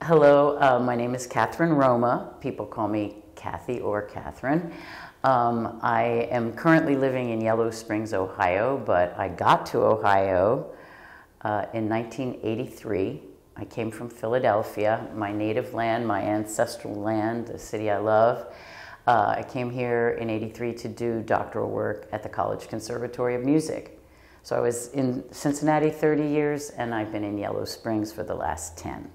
Hello, my name is Catherine Roma. People call me Kathy or Catherine. I am currently living in Yellow Springs, Ohio, but I got to Ohio in 1983. I came from Philadelphia, my native land, my ancestral land, the city I love. I came here in '83 to do doctoral work at the College Conservatory of Music. So I was in Cincinnati 30 years, and I've been in Yellow Springs for the last 10.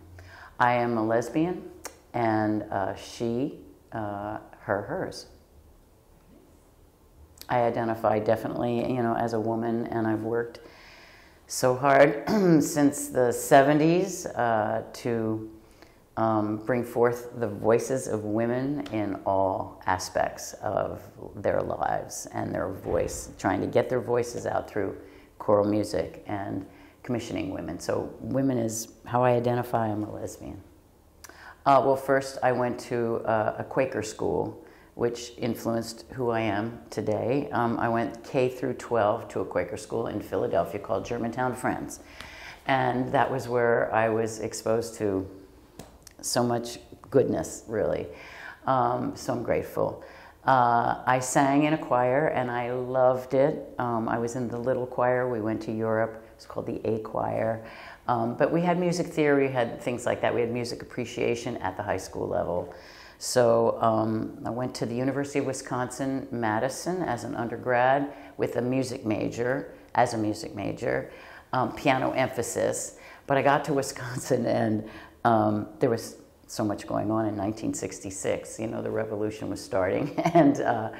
I am a lesbian, and she, her, hers. I identify definitely, as a woman, and I've worked so hard since the 70s to bring forth the voices of women in all aspects of their lives and their voice, trying to get their voices out through choral music and commissioning women. So women is how I identify. I'm a lesbian. Well, first I went to a Quaker school, which influenced who I am today. I went K through 12 to a Quaker school in Philadelphia called Germantown Friends. And that was where I was exposed to so much goodness, really. So I'm grateful. I sang in a choir, and I loved it. I was in the little choir. We went to Europe. It's called the A Choir. But we had music theory, we had things like that. We had music appreciation at the high school level. So I went to the University of Wisconsin-Madison as an undergrad with a music major, piano emphasis. But I got to Wisconsin, and there was so much going on in 1966. The revolution was starting. And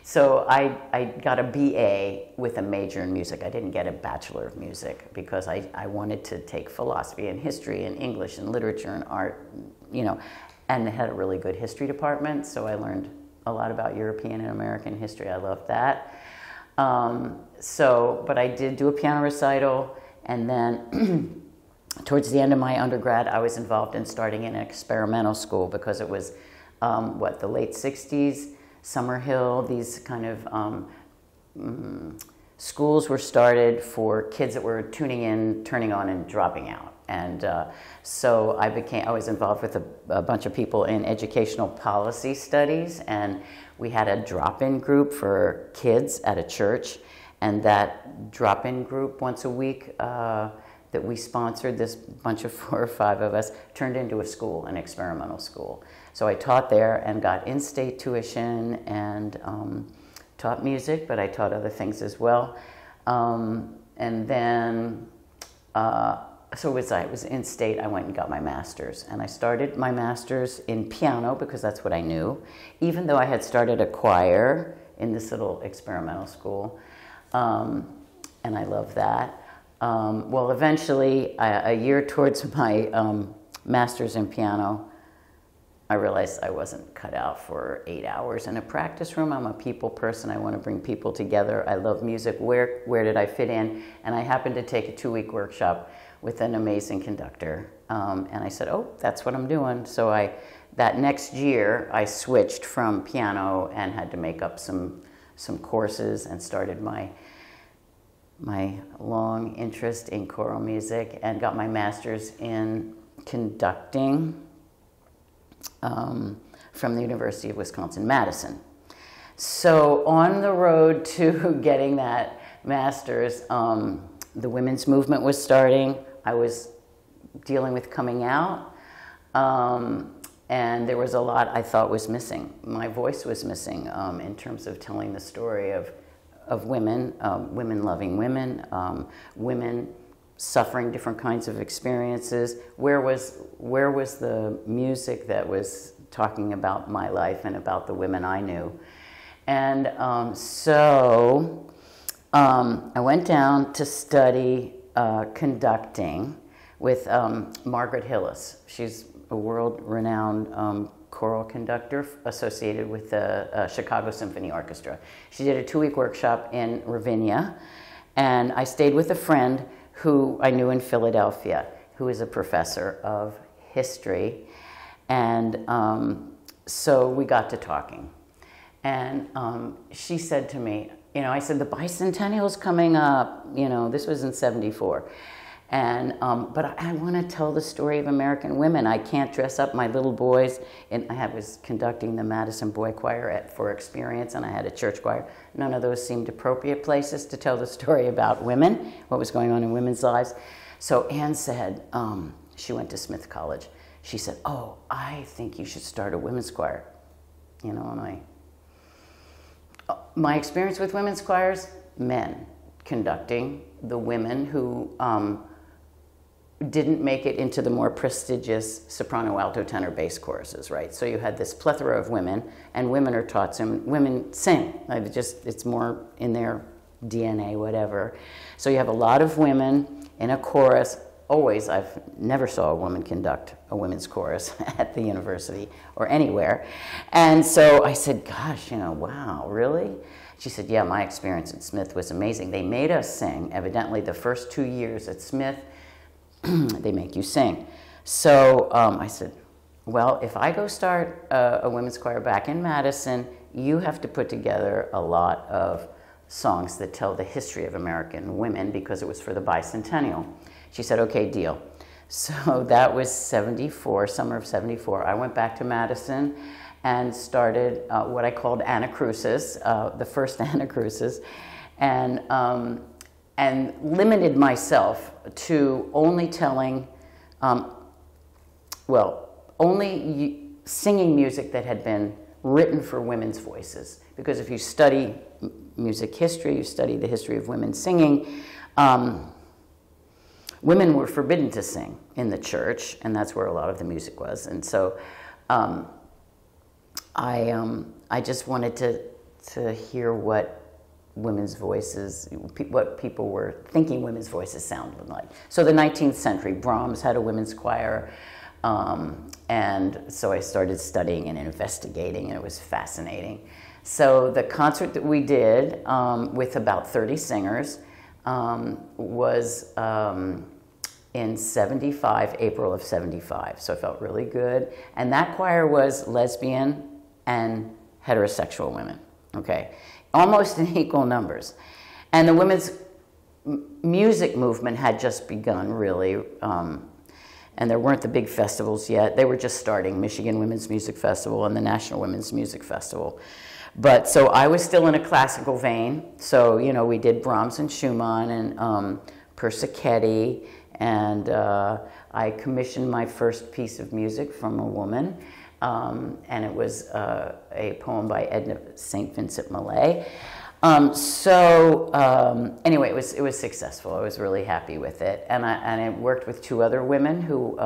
so I got a BA with a major in music. I didn't get a Bachelor of Music because I wanted to take philosophy and history and English and literature and art, and it had a really good history department. So I learned a lot about European and American history. I loved that. But I did do a piano recital, and then towards the end of my undergrad, I was involved in starting an experimental school because it was, the late 60s, Summerhill, these kind of schools were started for kids that were tuning in, turning on, and dropping out. And so I was involved with a bunch of people in educational policy studies, and we had a drop-in group for kids at a church, and that drop-in group once a week that we sponsored, this bunch of 4 or 5 of us, turned into a school, an experimental school. So I taught there and got in-state tuition and taught music, but I taught other things as well. And then, so as I was in-state, I went and got my master's. And I started my master's in piano because that's what I knew, even though I had started a choir in this little experimental school. And I love that. Well, eventually, a year towards my master's in piano, I realized I wasn't cut out for 8 hours in a practice room. I'm a people person. I want to bring people together. I love music. Where did I fit in? And I happened to take a 2-week workshop with an amazing conductor. And I said, oh, that's what I'm doing. So that next year, I switched from piano and had to make up some courses and started my long interest in choral music and got my master's in conducting from the University of Wisconsin-Madison. So on the road to getting that master's, the women's movement was starting. I was dealing with coming out, and there was a lot I thought was missing. My voice was missing in terms of telling the story of women, women loving women, women suffering different kinds of experiences. Where was the music that was talking about my life and about the women I knew? And so I went down to study conducting with Margaret Hillis. She's a world-renowned choral conductor associated with the Chicago Symphony Orchestra. She did a 2-week workshop in Ravinia, and I stayed with a friend who I knew in Philadelphia, who is a professor of history, and so we got to talking. And she said to me, I said, the bicentennial's coming up, this was in '74. And, but I want to tell the story of American women. I can't dress up my little boys. And I was conducting the Madison Boy Choir for Experience, and I had a church choir. None of those seemed appropriate places to tell the story about women, what was going on in women's lives. So Anne said, she went to Smith College. She said, oh, I think you should start a women's choir. You know, and my experience with women's choirs, men conducting the women who didn't make it into the more prestigious soprano, alto, tenor, bass choruses, right? So you had this plethora of women, and women are taught some, women sing. It's more in their DNA, whatever. So you have a lot of women in a chorus. Always, I've never saw a woman conduct a women's chorus at the university or anywhere. And so I said, gosh, you know, wow, really? She said, yeah, my experience at Smith was amazing. They made us sing. Evidently, the first 2 years at Smith, they make you sing. So I said, well, if I go start a women's choir back in Madison, you have to put together a lot of songs that tell the history of American women, because it was for the bicentennial. She said, okay, deal. So that was 74, summer of 74. I went back to Madison and started what I called Anacrusis, the first Anacrusis, and limited myself to only telling, only singing music that had been written for women's voices. Because if you study music history, you study the history of women singing, women were forbidden to sing in the church, and that's where a lot of the music was. And so I just wanted to hear what women's voices, what people were thinking women's voices sounded like. So the 19th century, Brahms had a women's choir, and so I started studying and investigating, and it was fascinating. So the concert that we did with about 30 singers was in 75, April of 75, so I felt really good. And that choir was lesbian and heterosexual women, okay? Almost in equal numbers. And the women's music movement had just begun, really, and there weren't the big festivals yet. They were just starting, Michigan Women's Music Festival and the National Women's Music Festival. But so I was still in a classical vein. So, you know, we did Brahms and Schumann and Persichetti, and I commissioned my first piece of music from a woman, and it was a poem by Edna St. Vincent Millay. Anyway, it was successful. I was really happy with it, and I worked with two other women who,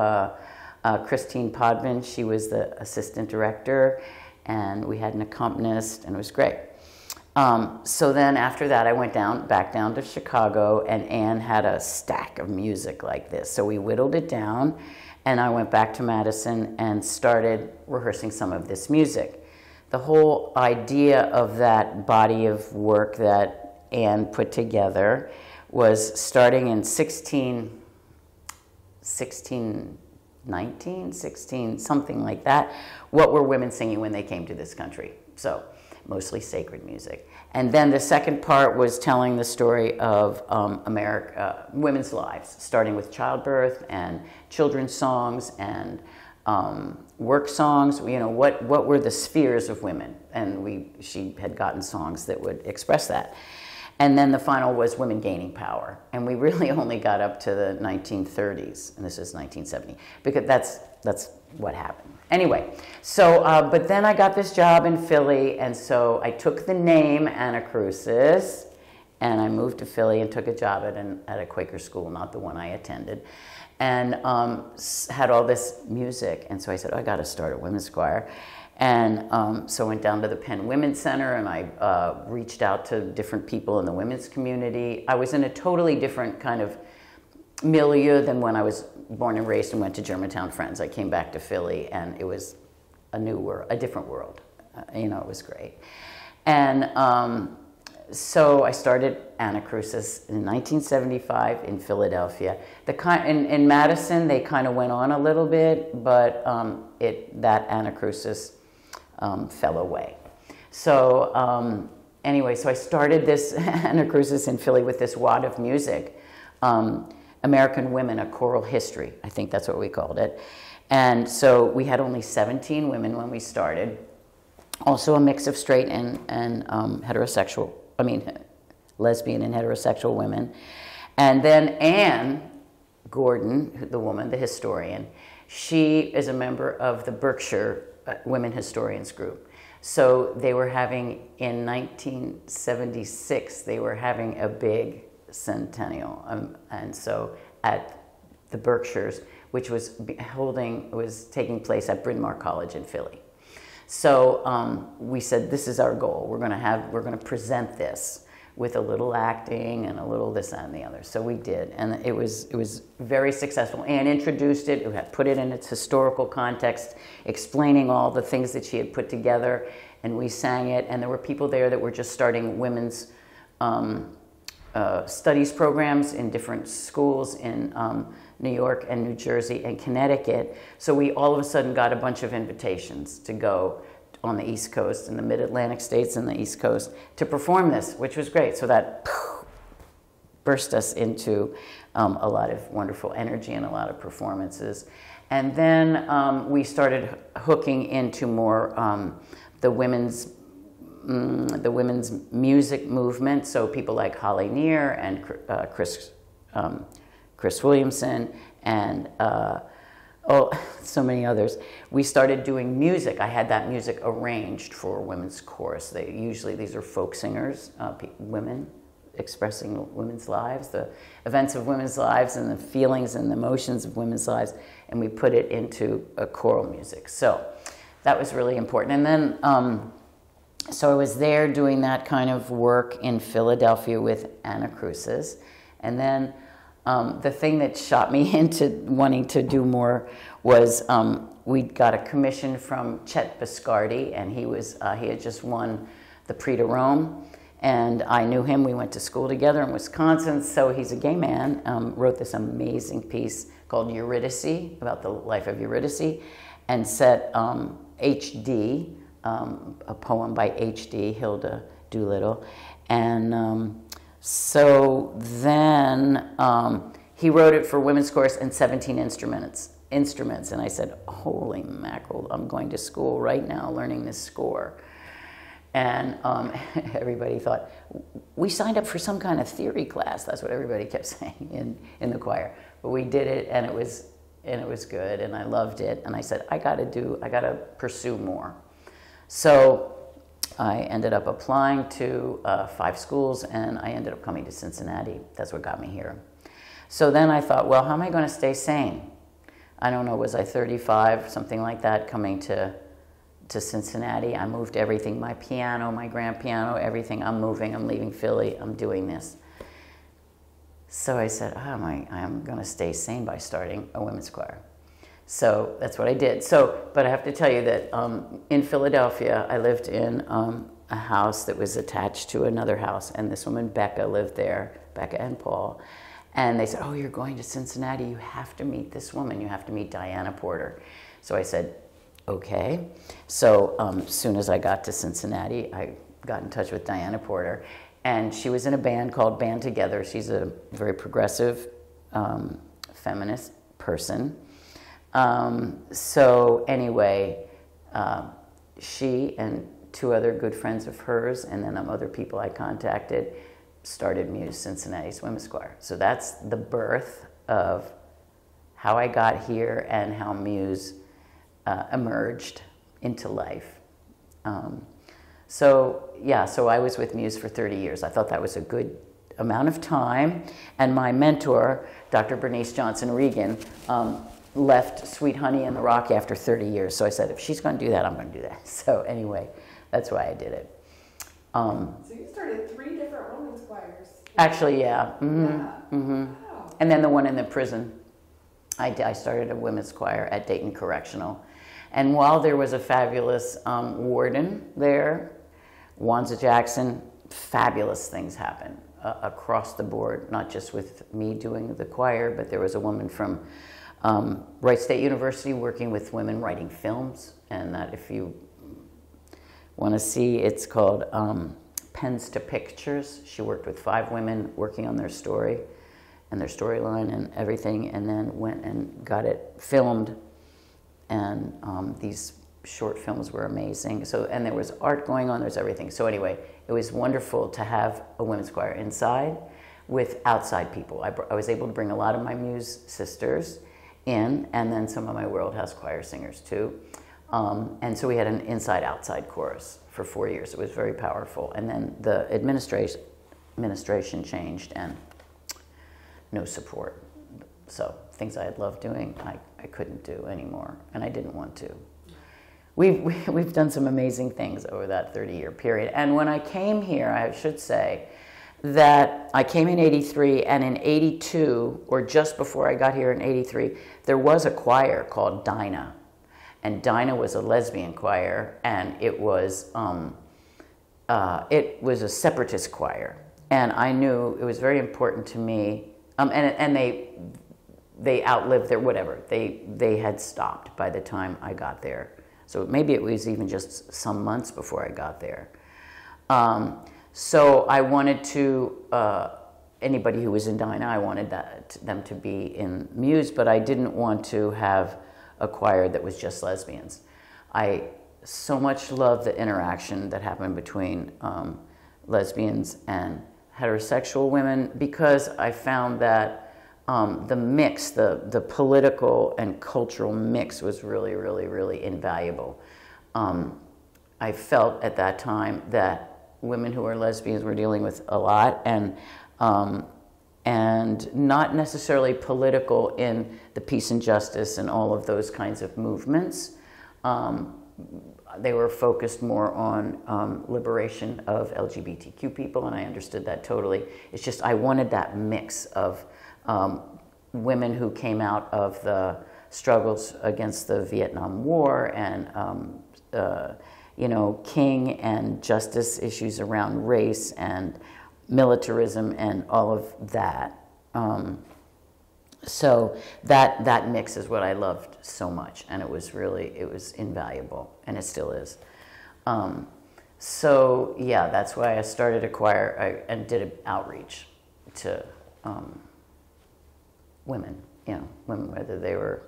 Christine Podvin, she was the assistant director, and we had an accompanist, and it was great. So then after that, I went back down to Chicago, and Anne had a stack of music like this. So we whittled it down, and I went back to Madison and started rehearsing some of this music. The whole idea of that body of work that Anne put together was starting in 1619, something like that. What were women singing when they came to this country? So mostly sacred music. And then the second part was telling the story of women's lives, starting with childbirth and children's songs and work songs. You know, what were the spheres of women? And she had gotten songs that would express that. And then the final was women gaining power. And we really only got up to the 1930s, and this is 1970, because that's what happened. Anyway, so, but then I got this job in Philly, and so I took the name Anacrusis, and I moved to Philly and took a job at a Quaker school, not the one I attended, and had all this music. And so I said, oh, I got to start a women's choir. And so I went down to the Penn Women's Center, and I reached out to different people in the women's community. I was in a totally different kind of milieu than when I was born and raised and went to Germantown Friends. I came back to Philly, and it was a new world, a different world. You know, it was great. And so I started Anacrusis in 1975 in Philadelphia. In Madison, they kind of went on a little bit, but that Anacrusis fell away. So anyway, so I started this Anacrusis in Philly with this wad of music. American Women, A Choral History. I think that's what we called it. And so we had only 17 women when we started. Also a mix of straight and heterosexual, lesbian and heterosexual women. And then Anne Gordon, the woman, the historian, she is a member of the Berkshire Women Historians Group. So they were having, in 1976, they were having a big centennial. And so at the Berkshires, which was taking place at Bryn Mawr College in Philly. So we said, this is our goal. We're going to present this with a little acting and a little this, that, and the other. So we did, and it was very successful. Anne introduced it, put it in its historical context, explaining all the things that she had put together, and we sang it. And there were people there that were just starting women's studies programs in different schools in New York and New Jersey and Connecticut. So we all of a sudden got a bunch of invitations to go on the East Coast and the Mid-Atlantic states and the East Coast to perform this, which was great. So that burst us into a lot of wonderful energy and a lot of performances. And then we started hooking into more the women's music movement. So people like Holly Near and Chris Williamson and so many others. We started doing music. I had that music arranged for women's chorus. These are folk singers, women expressing women's lives, the events of women's lives and the feelings and the emotions of women's lives, and we put it into a choral music. So that was really important. And then, so I was there doing that kind of work in Philadelphia with Anna Cruces. And then the thing that shot me into wanting to do more was we got a commission from Chet Biscardi, and he had just won the Prix de Rome, and I knew him. We went to school together in Wisconsin, so he's a gay man. Wrote this amazing piece called Eurydice, about the life of Eurydice, and set H.D., a poem by H.D., Hilda Doolittle, and so then he wrote it for women's chorus and 17 instruments, and I said, holy mackerel, I'm going to school right now learning this score. And everybody thought, we signed up for some kind of theory class. That's what everybody kept saying in the choir. But we did it, and it was good, and I loved it. And I said, I gotta pursue more. So I ended up applying to 5 schools, and I ended up coming to Cincinnati. That's what got me here. So then I thought, well, how am I going to stay sane? I don't know, was I 35, something like that, coming to Cincinnati? I moved everything, my piano, my grand piano, everything. I'm moving, I'm leaving Philly, I'm doing this. So I said, I'm going to stay sane by starting a women's choir. So that's what I did. But I have to tell you that in Philadelphia, I lived in a house that was attached to another house, and this woman, Becca, lived there, Becca and Paul. And they said, oh, you're going to Cincinnati, you have to meet this woman, you have to meet Diana Porter. So I said, okay. So as soon as I got to Cincinnati, I got in touch with Diana Porter, and she was in a band called Band Together. She's a very progressive feminist person. So anyway, she and 2 other good friends of hers, and then other people I contacted, started Muse Cincinnati's Women's Choir. So that's the birth of how I got here and how Muse emerged into life. So I was with Muse for 30 years. I thought that was a good amount of time, and my mentor, Dr. Bernice Johnson Regan, left Sweet Honey in the Rock after 30 years. So I said, if she's going to do that, I'm going to do that. So anyway, that's why I did it. So you started 3 different women's choirs. Actually, yeah. Wow. And then the one in the prison. I started a women's choir at Dayton Correctional. And while there was a fabulous warden there, Wanza Jackson, fabulous things happened across the board, not just with me doing the choir, but there was a woman from Wright State University working with women writing films, and that, if you want to see, it's called Pens to Pictures. She worked with 5 women working on their story, and their storyline and everything, and then went and got it filmed. And these short films were amazing. So, and there was art going on, there's everything. So anyway, it was wonderful to have a women's choir inside with outside people. I was able to bring a lot of my Muse sisters in, and then some of my World House Choir singers too. And so we had an inside-outside chorus for 4 years. It was very powerful. And then the administration changed, and no support. So things I had loved doing, I couldn't do anymore, and I didn't want to. We've done some amazing things over that 30-year period. And when I came here, I should say that I came in 83, and in 82, or just before I got here in 83, there was a choir called Dinah. And Dinah was a lesbian choir, and it was a separatist choir. And I knew it was very important to me, and they outlived their whatever. They had stopped by the time I got there. So maybe it was even just some months before I got there. So I wanted to, anybody who was in Dinah, I wanted them to be in Muse, but I didn't want to have a choir that was just lesbians. I so much love the interaction that happened between lesbians and heterosexual women, because I found that the mix, the political and cultural mix was really, really, really invaluable. I felt at that time that women who are lesbians were dealing with a lot, and not necessarily political in the peace and justice and all of those kinds of movements. They were focused more on liberation of LGBTQ people, and I understood that totally. It's just I wanted that mix of women who came out of the struggles against the Vietnam War and you know, King and justice issues around race and militarism and all of that. So that mix is what I loved so much, and it was invaluable, and it still is. So yeah, that's why I started a choir and did an outreach to women, you know, women, whether they were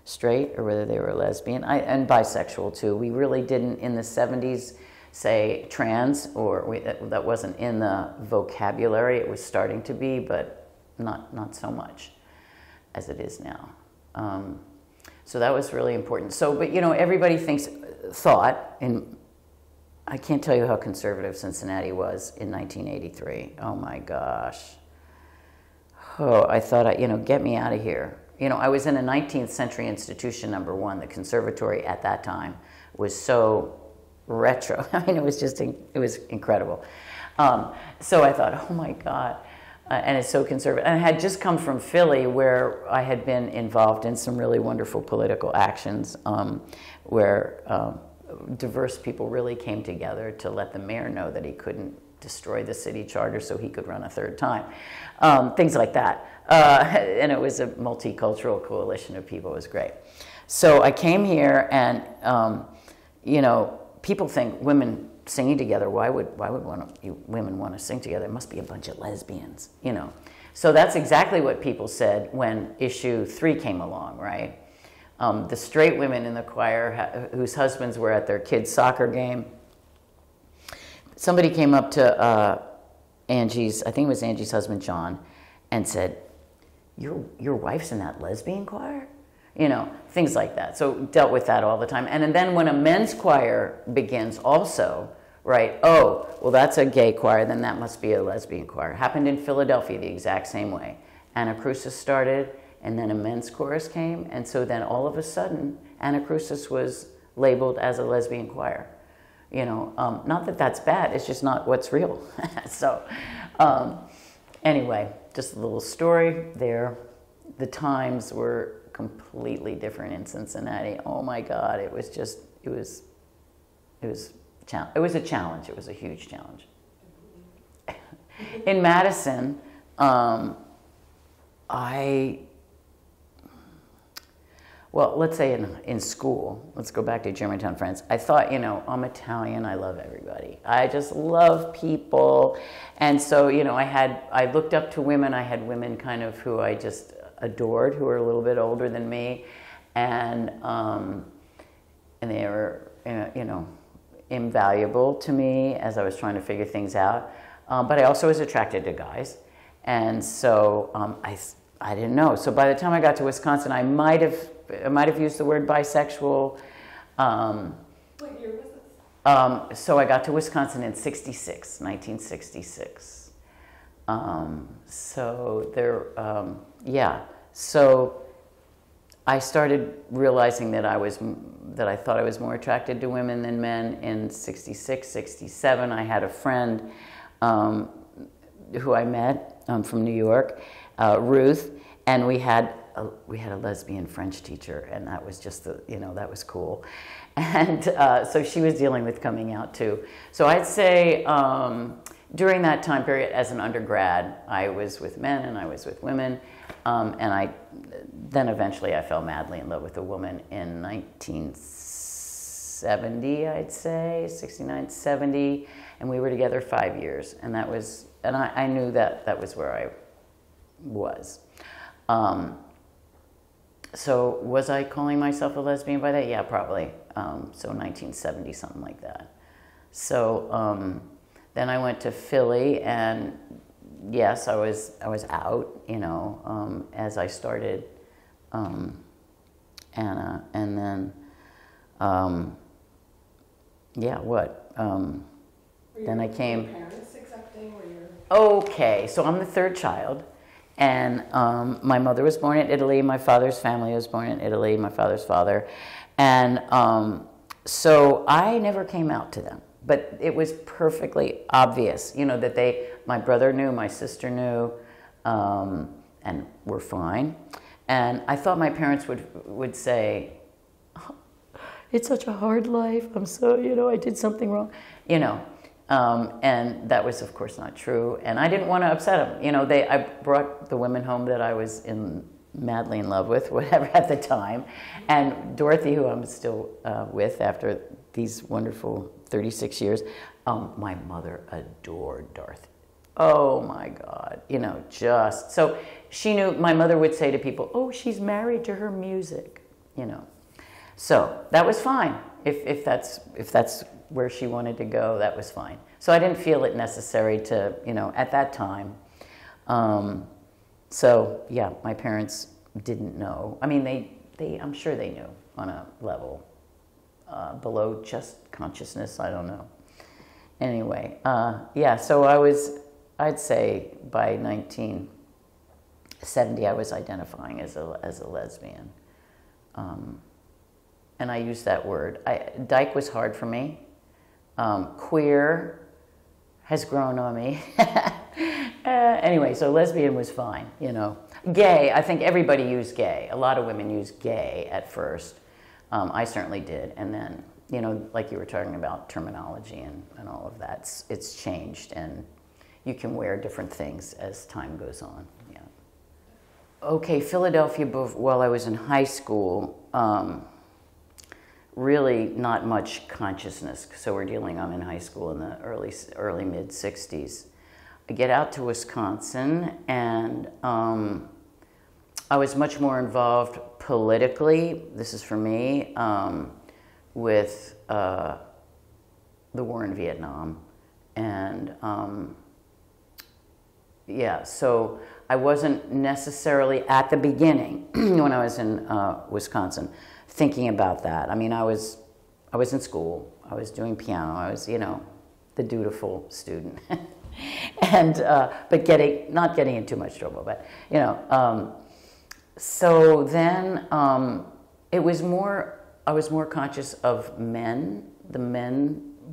straight or whether they were lesbian, and bisexual too. We really didn't in the 70s say trans, or that wasn't in the vocabulary. It was starting to be, but not so much as it is now. So that was really important. So, but you know, everybody thought, and I can't tell you how conservative Cincinnati was in 1983. Oh my gosh. Oh, I thought, you know, get me out of here. You know, I was in a 19th century institution, number one. The conservatory at that time was so retro. I mean, it was incredible. So I thought, oh my God. And it's so conservative. And I had just come from Philly, where I had been involved in some really wonderful political actions, where diverse people really came together to let the mayor know that he couldn't destroy the city charter so he could run a third time. Things like that. And it was a multicultural coalition of people. It was great. So I came here, and you know, people think women singing together, why would women want to sing together? It must be a bunch of lesbians, you know. So that's exactly what people said when issue 3 came along, right? The straight women in the choir whose husbands were at their kids' soccer game. Somebody came up to Angie's, I think it was Angie's husband, John, and said, your wife's in that lesbian choir? You know, things like that. So dealt with that all the time. And then when a men's choir begins also, right, oh, well, that's a gay choir, then that must be a lesbian choir. Happened in Philadelphia the exact same way. Anacrusis started, and then a men's chorus came, and so then all of a sudden, Anacrusis was labeled as a lesbian choir. You know, not that that's bad, it's just not what's real. So anyway, just a little story there. The times were completely different in Cincinnati. Oh my God, it was a challenge. It was a huge challenge. In Madison, well, let's say in school, let's go back to Germantown, France. I thought, you know, I'm Italian, I love everybody. I just love people. And so, you know, I looked up to women. I had women kind of who I just adored, who were a little bit older than me. And they were, you know, invaluable to me as I was trying to figure things out. But I also was attracted to guys. And so I didn't know. So by the time I got to Wisconsin, I might have used the word bisexual. What year was this? So I got to Wisconsin in 1966. So there, yeah. So I started realizing that I thought I was more attracted to women than men in 66, 67. I had a friend who I met from New York, Ruth, and we had a lesbian French teacher, and that was just that was cool. And so she was dealing with coming out too. So I'd say during that time period as an undergrad, I was with men and I was with women, and then eventually I fell madly in love with a woman in 1970, I'd say, 69, 70, and we were together 5 years, and I knew that was where I was. So was I calling myself a lesbian by that? Yeah, probably. So 1970, something like that. So then I went to Philly, and yes, I was out, you know, as I started Anna, and then yeah, what? Then I came. Were your parents accepting? Okay, so I'm the third child. And my mother was born in Italy. My father's family was born in Italy, my father's father. And so I never came out to them. But it was perfectly obvious, you know, that my brother knew, my sister knew, and were fine. And I thought my parents would say, oh, it's such a hard life. I'm so, you know, I did something wrong, you know. And that was, of course, not true. And I didn't want to upset them. You know, I brought the women home that I was madly in love with, whatever, at the time. And Dorothy, who I'm still with after these wonderful 36 years, my mother adored Dorothy. Oh, my God. You know, just... So she knew, my mother would say to people, oh, she's married to her music, you know. So that was fine. If that's where she wanted to go, that was fine. So I didn't feel it necessary to, you know, at that time. So yeah, my parents didn't know. I mean, I'm sure they knew on a level below just consciousness. I don't know. Anyway, yeah. So I'd say by 1970, I was identifying as a lesbian. And I use that word. Dyke was hard for me. Queer has grown on me. Anyway, so lesbian was fine, you know. Gay, I think everybody used gay. A lot of women used gay at first. I certainly did. And then, you know, like you were talking about terminology and all of that, it's changed. And you can wear different things as time goes on. Yeah. Okay, Philadelphia, while I was in high school, really not much consciousness. So I'm in high school in the early mid 60s. I get out to Wisconsin, and I was much more involved politically. This is for me, with the war in Vietnam, and yeah. So I wasn't necessarily at the beginning when I was in Wisconsin thinking about that. I mean, I was in school. I was doing piano. I was, you know, the dutiful student, and but not getting in too much trouble. But you know, so then I was more conscious of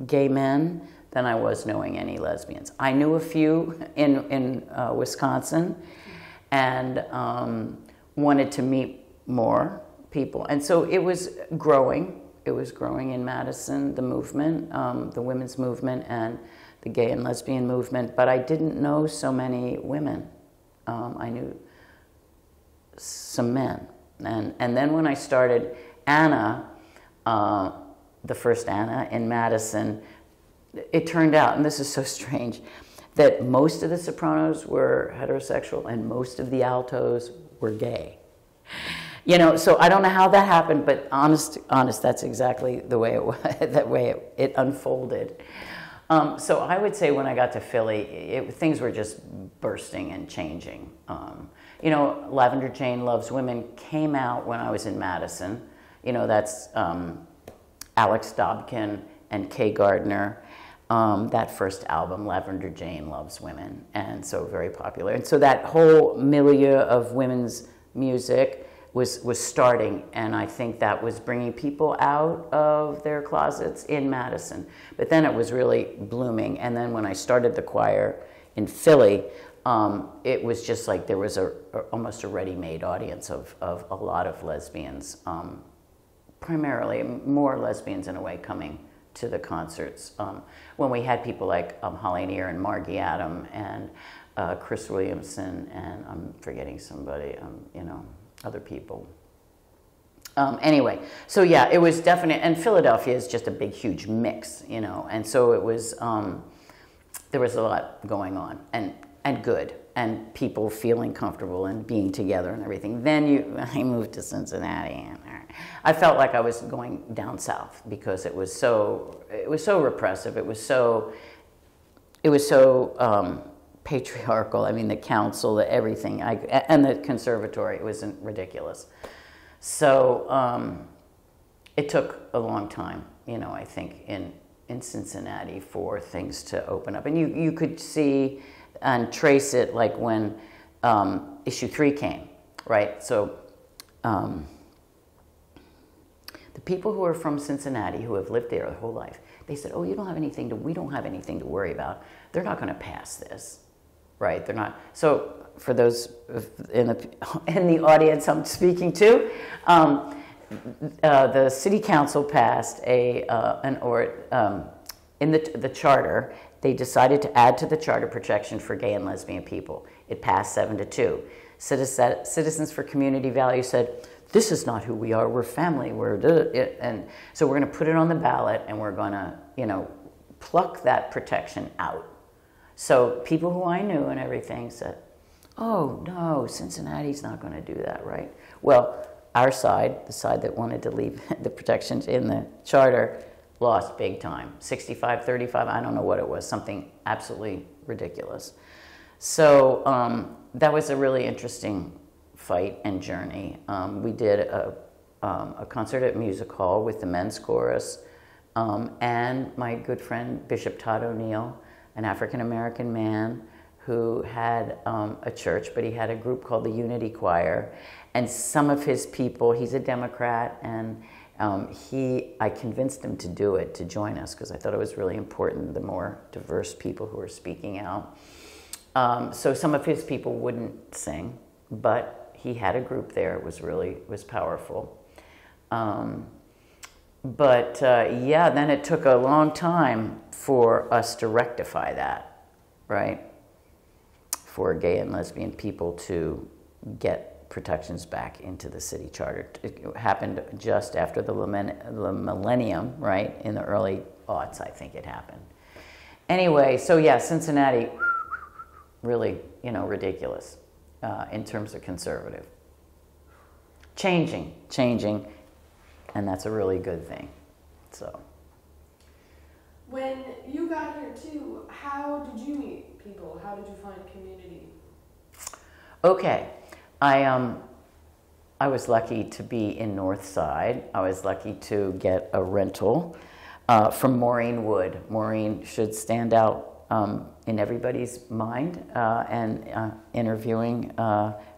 gay men, than I was knowing any lesbians. I knew a few in Wisconsin, and wanted to meet more people. And so it was growing. It was growing in Madison, the movement, the women's movement and the gay and lesbian movement, but I didn't know so many women. I knew some men, And then when I started Anna, the first Anna in Madison, it turned out, and this is so strange, that most of the sopranos were heterosexual and most of the altos were gay. You know, so I don't know how that happened, but honest, that's exactly the way it was, that way it unfolded. So I would say when I got to Philly, things were just bursting and changing. You know, Lavender Jane Loves Women came out when I was in Madison. You know, that's Alex Dobkin and Kay Gardner. That first album, Lavender Jane Loves Women, and so very popular. And so that whole milieu of women's music was starting, and I think that was bringing people out of their closets in Madison. But then it was really blooming, and then when I started the choir in Philly, it was just like there was almost a ready-made audience of a lot of lesbians, primarily more lesbians in a way coming to the concerts. When we had people like Holly Near and Margie Adam and Chris Williamson, and I'm forgetting somebody, you know, other people. Anyway, so yeah, it was definite, and Philadelphia is just a big, huge mix, you know, and so it was, there was a lot going on, and good, and people feeling comfortable and being together and everything. Then I moved to Cincinnati, and I felt like I was going down south because it was so repressive. It was so patriarchal. I mean, the council, everything, and the conservatory. It was ridiculous. So it took a long time, you know, I think in Cincinnati for things to open up, and you could see and trace it like when issue 3 came, right? So. The people who are from Cincinnati, who have lived there their whole life, they said, "Oh, we don't have anything to worry about. They're not going to pass this, right? They're not." So, for those in the audience I'm speaking to, the city council passed in the charter. They decided to add to the charter protection for gay and lesbian people. It passed 7-2. Citizens for Community Value said, "This is not who we are. We're family. And so we're going to put it on the ballot, and we're going to, you know, pluck that protection out." So people who I knew and everything said, "Oh no, Cincinnati's not going to do that, right?" Well, our side, the side that wanted to leave the protections in the charter, lost big time. 65-35. I don't know what it was. Something absolutely ridiculous. So that was a really interesting fight and journey. We did a concert at Music Hall with the men's chorus, and my good friend Bishop Todd O'Neill, an African-American man who had a church, but he had a group called the Unity Choir, and some of his people, he's a Democrat, and I convinced him to do it, to join us, because I thought it was really important, the more diverse people who were speaking out. So some of his people wouldn't sing, but he had a group there. It was powerful. Yeah, then it took a long time for us to rectify that, right? For gay and lesbian people to get protections back into the city charter. It happened just after the millennium, right? In the early aughts, I think it happened. Anyway, so yeah, Cincinnati, really, you know, ridiculous. In terms of conservative. Changing, and that's a really good thing. So. When you got here too, how did you meet people? How did you find community? Okay, I was lucky to be in North Side. I was lucky to get a rental from Maureen Wood. Maureen should stand out in everybody's mind, and interviewing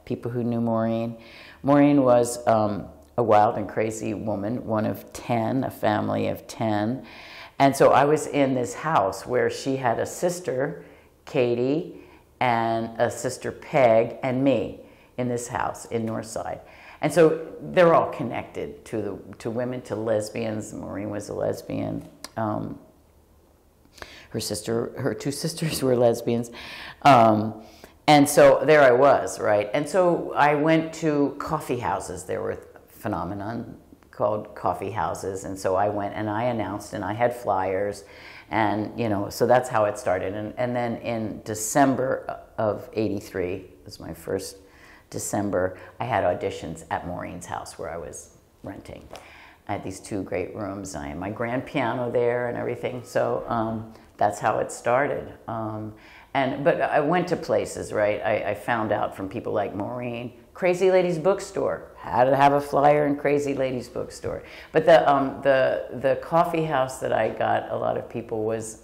people who knew Maureen. Maureen was a wild and crazy woman, one of 10, a family of 10. And so I was in this house where she had a sister, Katie, and a sister, Peg, and me in this house in Northside. And so they're all connected to women, to lesbians. Maureen was a lesbian. Her two sisters were lesbians. And so there I was, right? And so I went to coffee houses. There were a phenomenon called coffee houses. And so I went and I announced and I had flyers. And, so that's how it started. And then in December of '83, was my first December, I had auditions at Maureen's house where I was renting. I had these 2 great rooms. I had my grand piano there and everything. So that's how it started. But I went to places, right? I found out from people like Maureen, Crazy Ladies Bookstore, how to have a flyer in Crazy Ladies Bookstore. But the coffee house that I got a lot of people was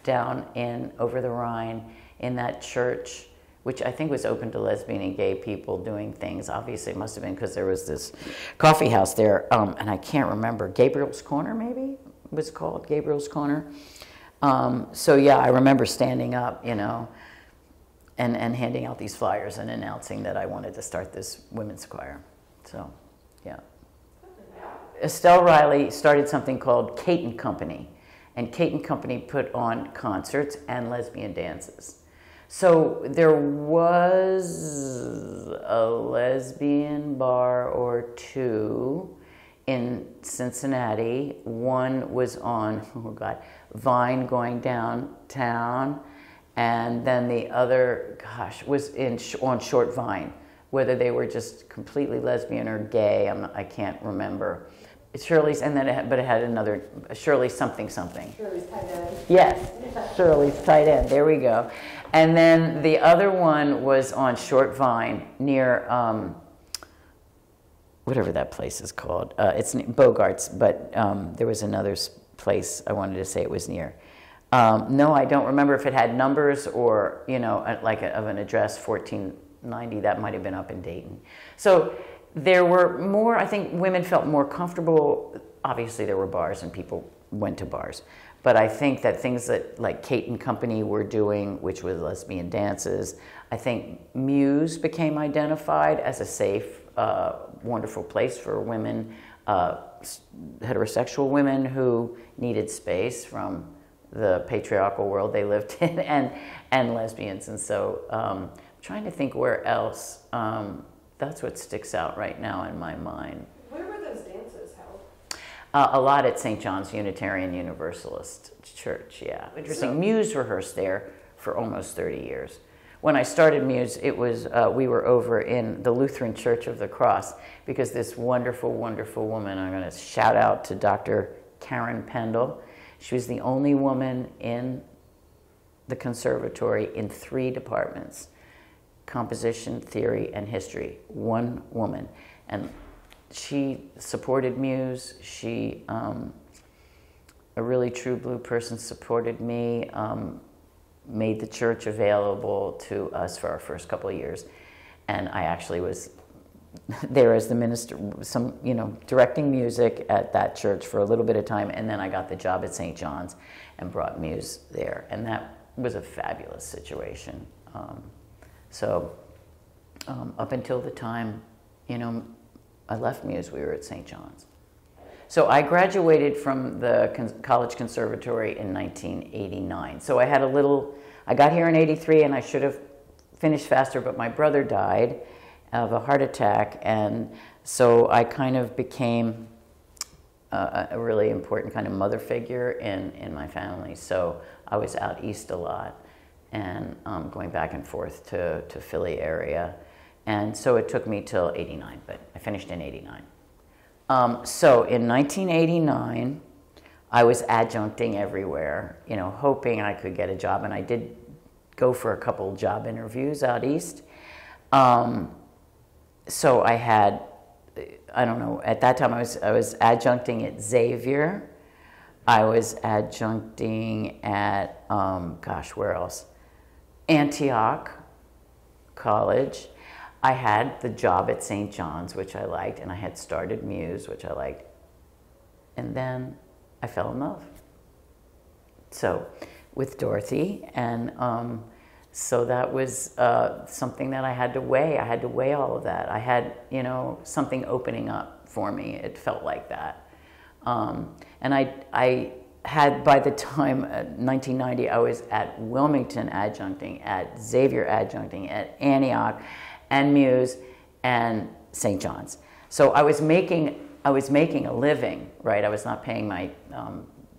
down in over the Rhine in that church, which I think was open to lesbian and gay people doing things. Obviously, it must have been because there was this coffee house there, and I can't remember. Gabriel's Corner, maybe it was called Gabriel's Corner. So yeah, I remember standing up, and handing out these flyers and announcing that I wanted to start this women's choir. So, yeah. Estelle Riley started something called Kate and Company, and Kate and Company put on concerts and lesbian dances. So there was a lesbian bar or 2 in Cincinnati. One was on, Vine going downtown, and then the other, was on Short Vine. Whether they were just completely lesbian or gay, I can't remember. Shirley's, and then but it had another, Shirley's something. Shirley's Tight End. Yes, Shirley's Tight End, there we go. And then the other one was on Short Vine near, whatever that place is called. It's Bogart's, but there was another place I wanted to say it was near. No, I don't remember if it had numbers or, of an address, 1490, that might have been up in Dayton. So there were more, I think women felt more comfortable. Obviously there were bars and people went to bars. But I think that things that like Kate and Company were doing, which was lesbian dances, I think Muse became identified as a safe, wonderful place for women, heterosexual women who needed space from the patriarchal world they lived in, and lesbians. And so I'm trying to think where else. That's what sticks out right now in my mind. Where were those dances held? A lot at St. John's Unitarian Universalist Church, yeah. Interesting. So, Muse rehearsed there for almost 30 years. When I started Muse, it was we were over in the Lutheran Church of the Cross because this wonderful, wonderful woman, I'm going to shout out to Dr. Karen Pendle. She was the only woman in the conservatory in 3 departments: composition, theory, and history. One woman. And she supported Muse. She, a really true blue person, supported me, made the church available to us for our first couple of years. And I actually was there as the minister, directing music at that church for a little bit of time. And then I got the job at St. John's and brought Muse there. And that was a fabulous situation. Up until the time, I left Muse, we were at St. John's. So I graduated from the College Conservatory in 1989. So I got here in '83 and I should have finished faster, but my brother died of a heart attack. And so I kind of became a really important kind of mother figure in my family. So I was out east a lot and going back and forth to Philly area. And so it took me till '89, but I finished in '89. So in 1989, I was adjuncting everywhere, hoping I could get a job. And I did go for a couple job interviews out east. So I had, at that time I was adjuncting at Xavier. I was adjuncting at, where else? Antioch College. I had the job at St. John's, which I liked, and I had started Muse, which I liked. And then I fell in love. So, with Dorothy, and so that was something that I had to weigh. I had to weigh all of that. I had, something opening up for me. It felt like that. And I had, by the time 1990, I was at Wilmington adjuncting, at Xavier adjuncting, at Antioch, and Muse, and St. John's. So I was making a living, right? I was not paying my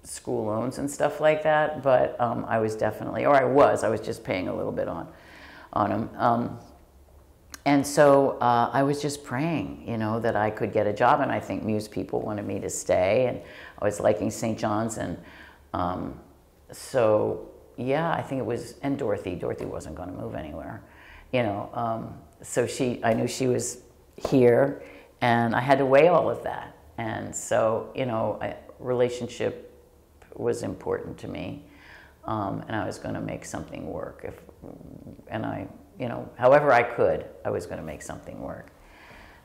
school loans and stuff like that, but I was definitely, or I was just paying a little bit on them. And so I was just praying, you know, that I could get a job, and I think Muse people wanted me to stay, and I was liking St. John's, and so yeah, I think it was, and Dorothy wasn't going to move anywhere, you know, so I knew she was here, and I had to weigh all of that, and so, you know, relationship was important to me, and I was going to make something work, you know, however I could, I was going to make something work.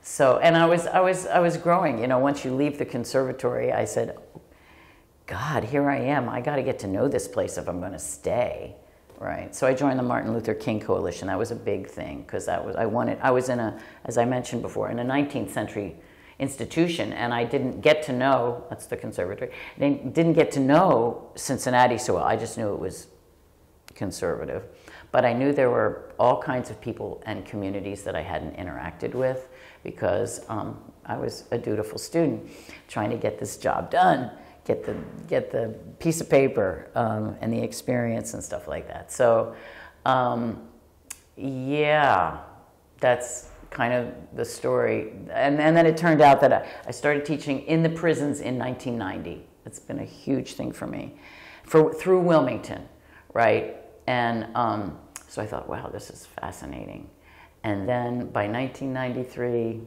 So, and I was growing, you know, once you leave the conservatory, I said, God, here I am. I got to get to know this place if I'm going to stay, right? So I joined the Martin Luther King Coalition. That was a big thing because I was in a, as I mentioned before, in a 19th century institution, and I didn't get to know, that's the conservatory, didn't get to know Cincinnati so well. I just knew it was conservative. But I knew there were all kinds of people and communities that I hadn't interacted with because I was a dutiful student trying to get this job done, get the piece of paper and the experience and stuff like that. So yeah, that's kind of the story. And then it turned out that I started teaching in the prisons in 1990. It's been a huge thing for me, through Wilmington, right? And so I thought, wow, this is fascinating. And then by 1993,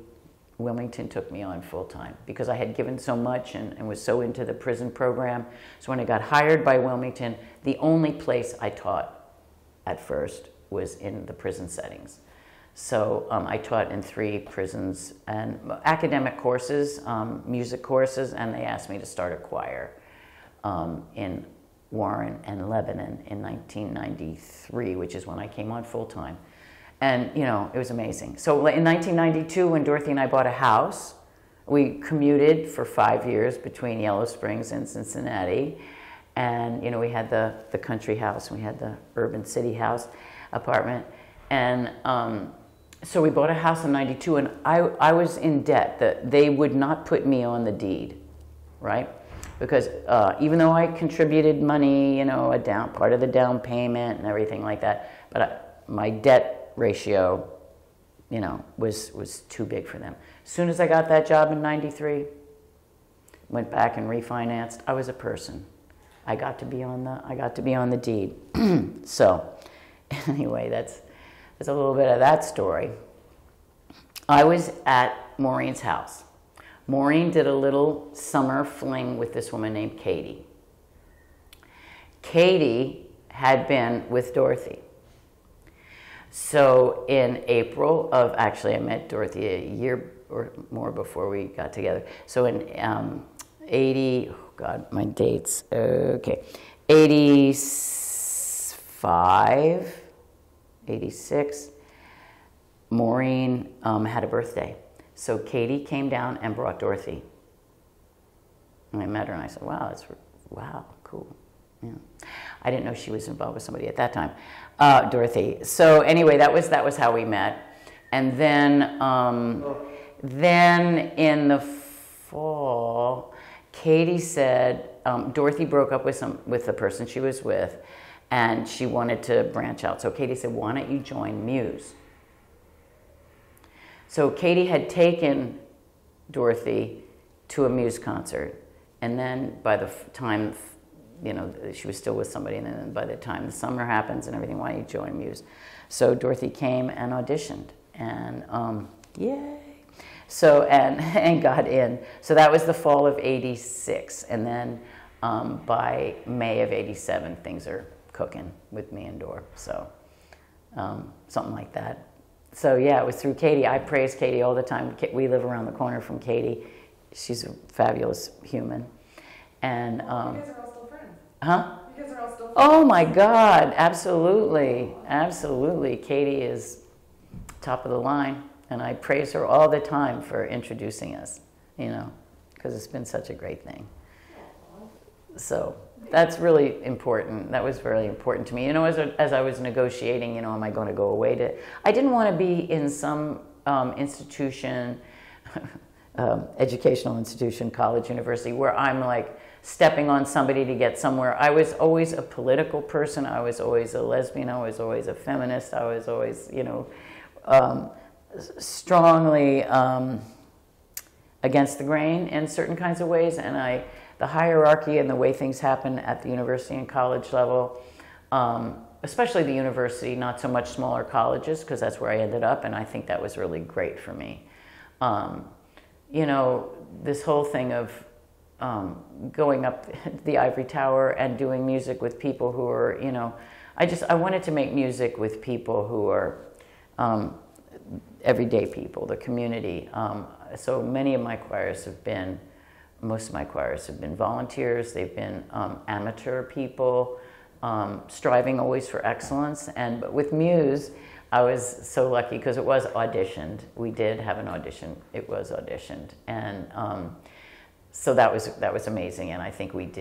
Wilmington took me on full time because I had given so much and was so into the prison program. So when I got hired by Wilmington, the only place I taught at first was in the prison settings. So I taught in 3 prisons and academic courses, music courses, and they asked me to start a choir in Warren and Lebanon in 1993, which is when I came on full time. And, you know, it was amazing. So in 1992, when Dorothy and I bought a house, we commuted for 5 years between Yellow Springs and Cincinnati. And, you know, we had the country house, and we had the urban city house apartment. And so we bought a house in 92, and I was in debt. That they would not put me on the deed, right? Because even though I contributed money, you know, part of the down payment and everything like that, but my debt ratio, you know, was too big for them. As soon as I got that job in 93, went back and refinanced, I was a person. I got to be on the deed. So anyway, that's a little bit of that story. I was at Maureen's house. Maureen did a little summer fling with this woman named Katie. Katie had been with Dorothy. So in April of, actually I met Dorothy a year or more before we got together. So in 80, oh God, my dates, okay, 85, 86, Maureen had a birthday. So Katie came down and brought Dorothy. And I met her and I said, wow, cool. Yeah. I didn't know she was involved with somebody at that time, Dorothy. So anyway, that was how we met. And then in the fall, Katie said, Dorothy broke up with the person she was with, and she wanted to branch out. So Katie said, why don't you join Muse? So Katie had taken Dorothy to a Muse concert, and then by the time, you know, she was still with somebody, and then by the time the summer happens and everything, why don't you join Muse? So Dorothy came and auditioned, and yay! So, and got in. So that was the fall of 86, and then by May of 87, things are cooking with me and Dor, so something like that. So yeah, it was through Katie. I praise Katie all the time. We live around the corner from Katie. She's a fabulous human. And you guys are all still friends. huh? You guys are all still friends. Oh my God, absolutely, absolutely. Katie is top of the line, and I praise her all the time for introducing us, you know, because it's been such a great thing. So that's really important. That was really important to me. You know, as I was negotiating, you know, am I going to go away to? I didn't want to be in some institution, educational institution, college, university, where I'm like stepping on somebody to get somewhere. I was always a political person. I was always a lesbian. I was always a feminist. I was always, you know, strongly against the grain in certain kinds of ways. And the hierarchy and the way things happen at the university and college level, especially the university, not so much smaller colleges, because that's where I ended up, and I think that was really great for me. You know, this whole thing of going up the ivory tower and doing music with people who are, you know, I wanted to make music with people who are everyday people, the community. So many of my choirs have been, most of my choirs have been volunteers. They've been amateur people, striving always for excellence. But with Muse, I was so lucky because it was auditioned. We did have an audition. It was auditioned, and so that was amazing. And I think we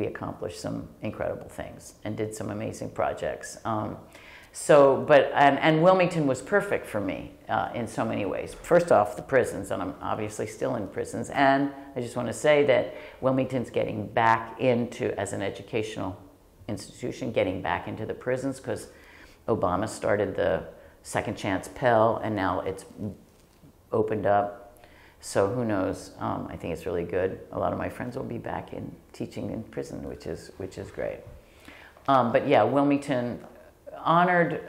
accomplished some incredible things and did some amazing projects. And Wilmington was perfect for me in so many ways. First off, the prisons, and I'm obviously still in prisons. And I just want to say that Wilmington's getting back into, as an educational institution, getting back into the prisons, because Obama started the Second Chance Pell, and now it's opened up. So who knows? I think it's really good. A lot of my friends will be back in teaching in prison, which is great. But yeah, Wilmington honored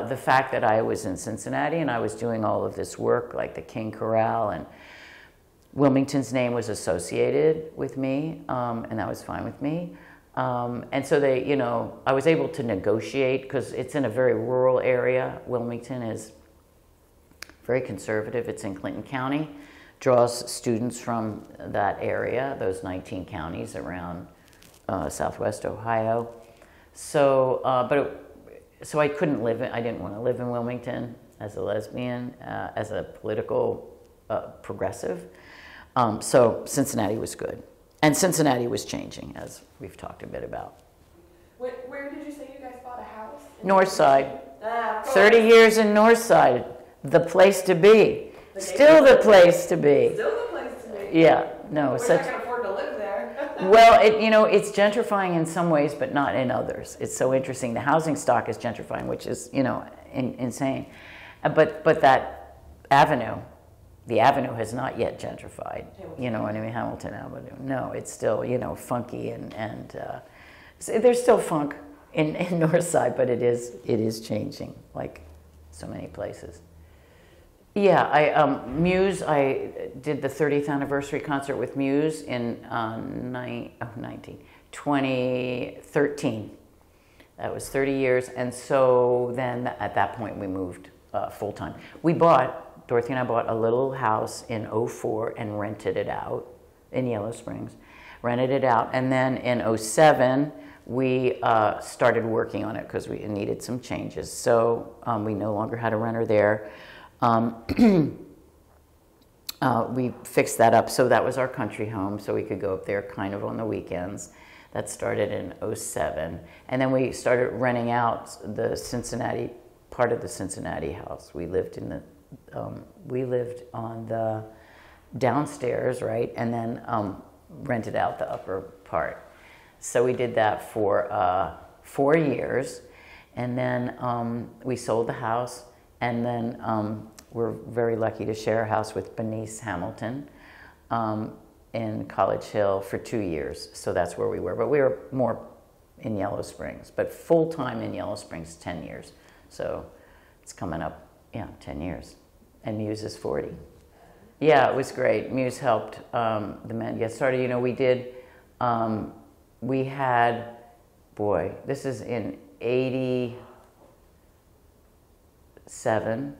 the fact that I was in Cincinnati and I was doing all of this work, like the King Chorale, and Wilmington's name was associated with me, and that was fine with me. And so they, you know, I was able to negotiate, because it's in a very rural area. Wilmington is very conservative. It's in Clinton County, draws students from that area, those 19 counties around Southwest Ohio. So, so I couldn't live I didn't want to live in Wilmington as a lesbian, as a political progressive. So Cincinnati was good. And Cincinnati was changing, as we've talked a bit about. Where did you say you guys bought a house? North Side. 30 years in North Side. The place to be. Still the place to be. Still the place to be. Yeah, no. Wish I could afford to live there. Well, you know, it's gentrifying in some ways, but not in others. It's so interesting. The housing stock is gentrifying, which is, you know, insane. But that avenue, the avenue has not yet gentrified. You know what I mean? Hamilton Avenue. No, it's still, you know, funky, and so there's still funk in North Side, but it is changing, like so many places. Yeah, Muse, I did the 30th anniversary concert with Muse in 2013. That was 30 years, and so then at that point we moved full-time. Dorothy and I bought a little house in '04 and rented it out in Yellow Springs, rented it out, and then in '07 we started working on it because we needed some changes. So we no longer had a renter there. We fixed that up, so that was our country home, so we could go up there kind of on the weekends. That started in '07, and then we started renting out the Cincinnati, part of the Cincinnati house. We lived in the, we lived on the downstairs, right, and then rented out the upper part. So we did that for 4 years, and then we sold the house. And then we're very lucky to share a house with Bernice Hamilton in College Hill for 2 years. So that's where we were. But we were more in Yellow Springs. But full-time in Yellow Springs, 10 years. So it's coming up, 10 years. And Muse is 40. Yeah, it was great. Muse helped the men get started. You know, we did, we had, boy, this is in 87,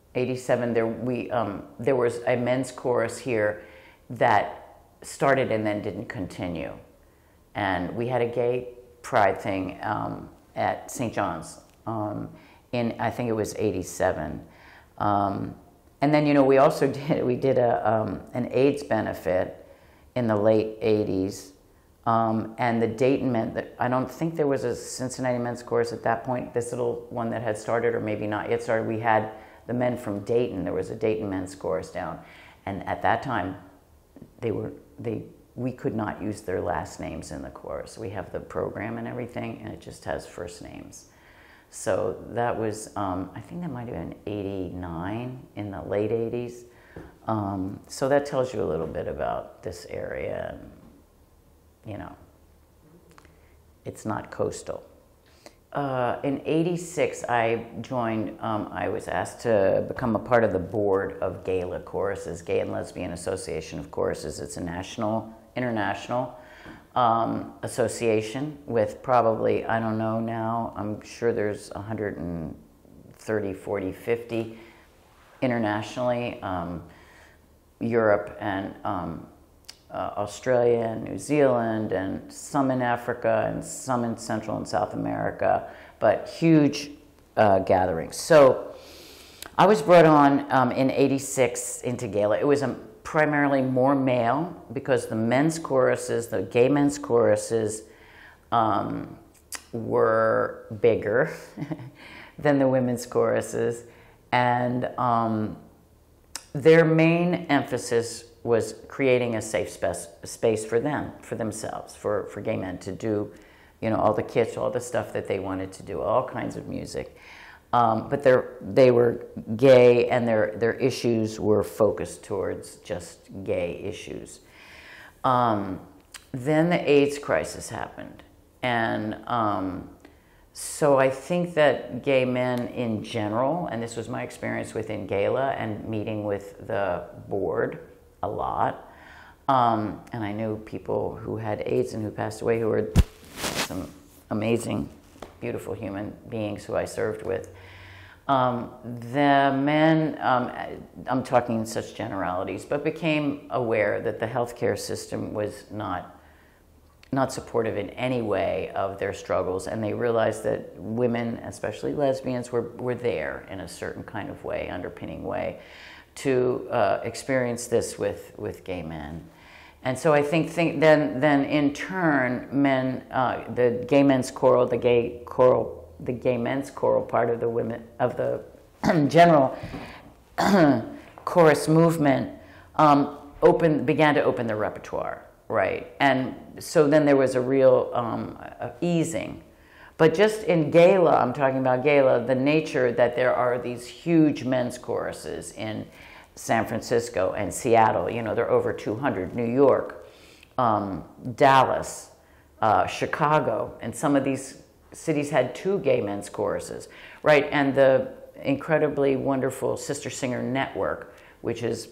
there was a men's chorus here that started and then didn't continue. And we had a gay pride thing at St. John's in, I think it was 87. And then, you know, we did an AIDS benefit in the late 80s And the Dayton men, I don't think there was a Cincinnati men's chorus at that point. This little one that had started, or maybe not yet started, we had the men from Dayton. There was a Dayton men's chorus down. And at that time, we could not use their last names in the chorus. We have the program and everything, and it just has first names. So that was, I think that might have been 89, in the late 80s. So that tells you a little bit about this area. And, you know, it's not coastal. In '86, I joined, I was asked to become a part of the board of GALA Choruses, Gay and Lesbian Association of Choruses. It's a international association with probably, I don't know now, I'm sure there's 130, 40, 50 internationally, Europe and Australia and New Zealand, and some in Africa and some in Central and South America, but huge gatherings. So I was brought on in '86 into GALA. It was primarily more male because the men's choruses, the gay men's choruses, were bigger than the women's choruses, and their main emphasis was creating a safe space for them, for themselves, for gay men to do, you know, all the kitsch, all the stuff that they wanted to do, all kinds of music. But they were gay, and their issues were focused towards just gay issues. Then the AIDS crisis happened, and so I think that gay men in general, and this was my experience within GALA and meeting with the board a lot, and I knew people who had AIDS and who passed away who were some amazing, beautiful human beings who I served with. The men, I'm talking in such generalities, but became aware that the healthcare system was not supportive in any way of their struggles, and they realized that women, especially lesbians, were there in a certain kind of way, underpinning way, to experience this with gay men. And so I think then in turn, men, the gay men's choral, the gay men's choral part of the women of the general chorus movement began to open the repertoire, right? And so then there was a real easing. But just in GALA, I'm talking about GALA, the nature that there are these huge men's choruses in San Francisco and Seattle, you know, there are over 200, New York, Dallas, Chicago, and some of these cities had 2 gay men's choruses, right? And the incredibly wonderful Sister Singer Network, which is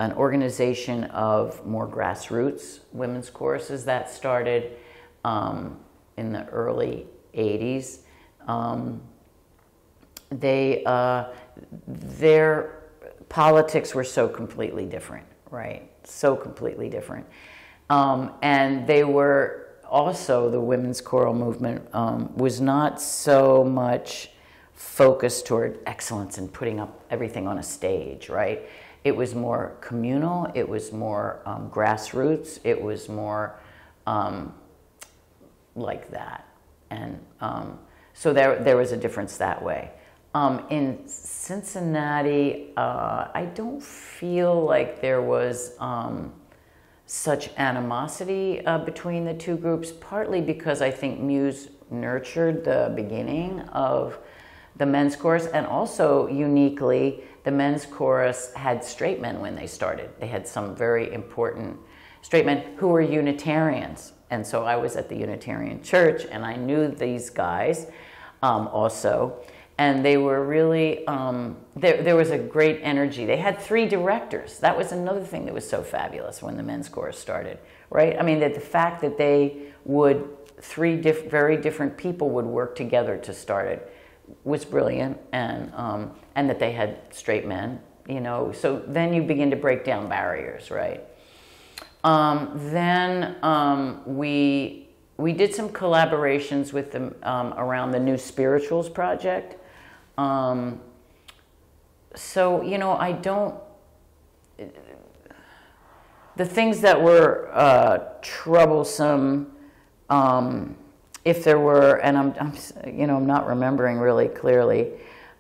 an organization of more grassroots women's choruses that started in the early '80s. Their politics were so completely different, right? So completely different. And they were also, the women's choral movement was not so much focused toward excellence and putting up everything on a stage, right? It was more communal, it was more grassroots, it was more like that. And so there was a difference that way. In Cincinnati, I don't feel like there was such animosity between the two groups, partly because I think Muse nurtured the beginning of the men's chorus, and also uniquely, the men's chorus had straight men when they started. They had some very important straight men who were Unitarians, and so I was at the Unitarian Church, and I knew these guys also. And they were really, there was a great energy. They had 3 directors. That was another thing that was so fabulous when the men's chorus started, right? I mean, that the fact that they would, 3 very different people would work together to start it was brilliant. And that they had straight men, you know. So then you begin to break down barriers, right? Then we did some collaborations with them around the New Spirituals Project. So, you know, the things that were troublesome, if there were, and I'm not remembering really clearly